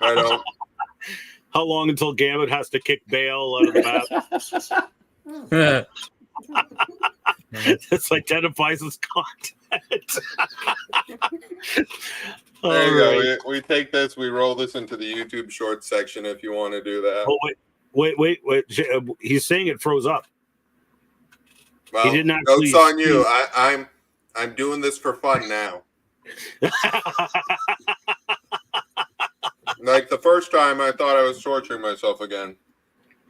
don't. How long until Gambit has to kick Bale out of the bath? This identifies as content. There you go. We take this, we roll this into the YouTube Shorts section if you want to do that. Oh, wait. He's saying it froze up. Well, he didn't actually. Joke's on you. I'm doing this for fun now. Like the first time, I thought I was torturing myself again.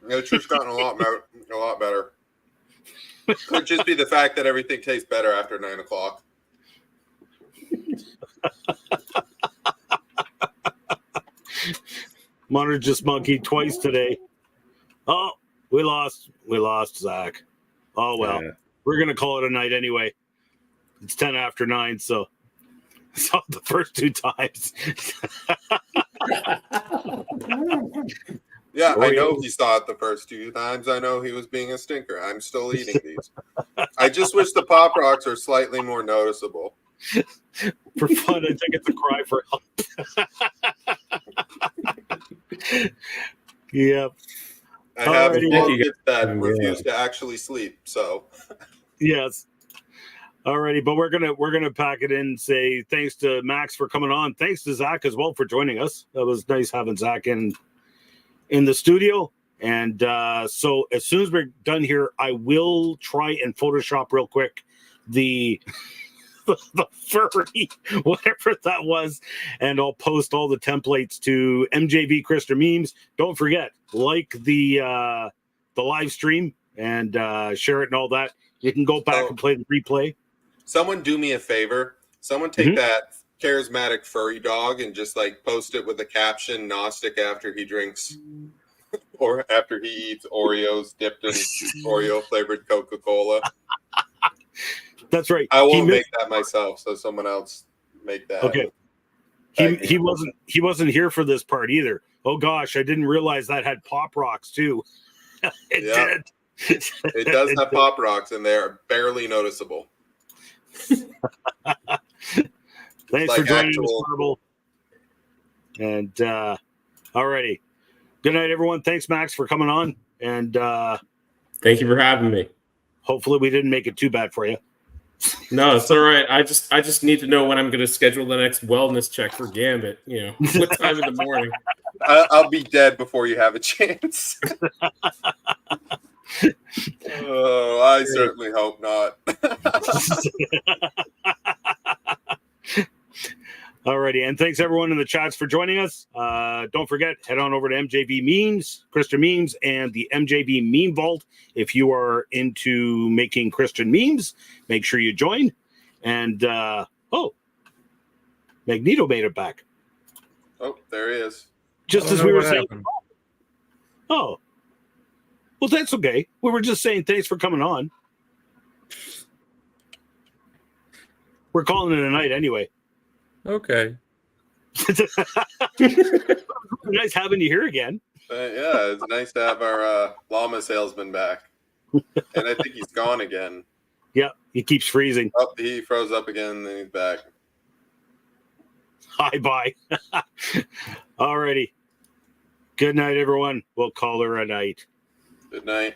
It's just gotten a lot better. Could just be the fact that everything tastes better after 9 o'clock. Monitor just monkeyed twice today. Oh, we lost Zach. Oh well, We're gonna call it a night anyway. It's 10 after 9, so the first 2 times. Yeah, I know he saw it the first 2 times. I know he was being a stinker. I'm still eating these. I just wish the Pop Rocks are slightly more noticeable. For fun, I think it's a cry for help. Yep. I have Alrighty. kids that refuse to actually sleep, so yes. Alrighty, but we're gonna pack it in and say thanks to Max for coming on. Thanks to Zach as well for joining us. That was nice having Zach in the studio. And so as soon as we're done here, I will try and Photoshop real quick the furry, whatever that was, and I'll post all the templates to MJV Krister Memes. Don't forget, like the live stream and share it and all that. You can go back and play the replay. Someone do me a favor. Someone take that charismatic furry dog and just like post it with a caption, Gnostic after he drinks or after he eats Oreos dipped in Oreo flavored Coca-Cola. That's right. I won't make that myself, so someone else make that. Okay. He wasn't here for this part either. Oh gosh, I didn't realize that had Pop Rocks too. It did. It does have Pop Rocks, and they're barely noticeable. Thanks for joining us, Marble. And alrighty. Good night, everyone. Thanks, Max, for coming on. And thank you for having me. Hopefully we didn't make it too bad for you. No, it's all right. I just need to know when I'm going to schedule the next wellness check for Gambit. What time in the morning? I'll be dead before you have a chance. Oh, I certainly hope not. Alrighty, and thanks everyone in the chats for joining us. Don't forget, head on over to MJV Memes, Christian Memes, and the MJV Meme Vault. If you are into making Christian memes, make sure you join. And Magneto made it back. Oh, there he is. Just as we were saying. Oh, well, that's okay. We were just saying thanks for coming on. We're calling it a night anyway. Okay. Nice having you here again. Yeah, it's nice to have our llama salesman back. And I think he's gone again. Yeah, he keeps freezing. Oh, he froze up again, and then he's back. Hi, bye. Alrighty. Good night, everyone. We'll call her a night. Good night.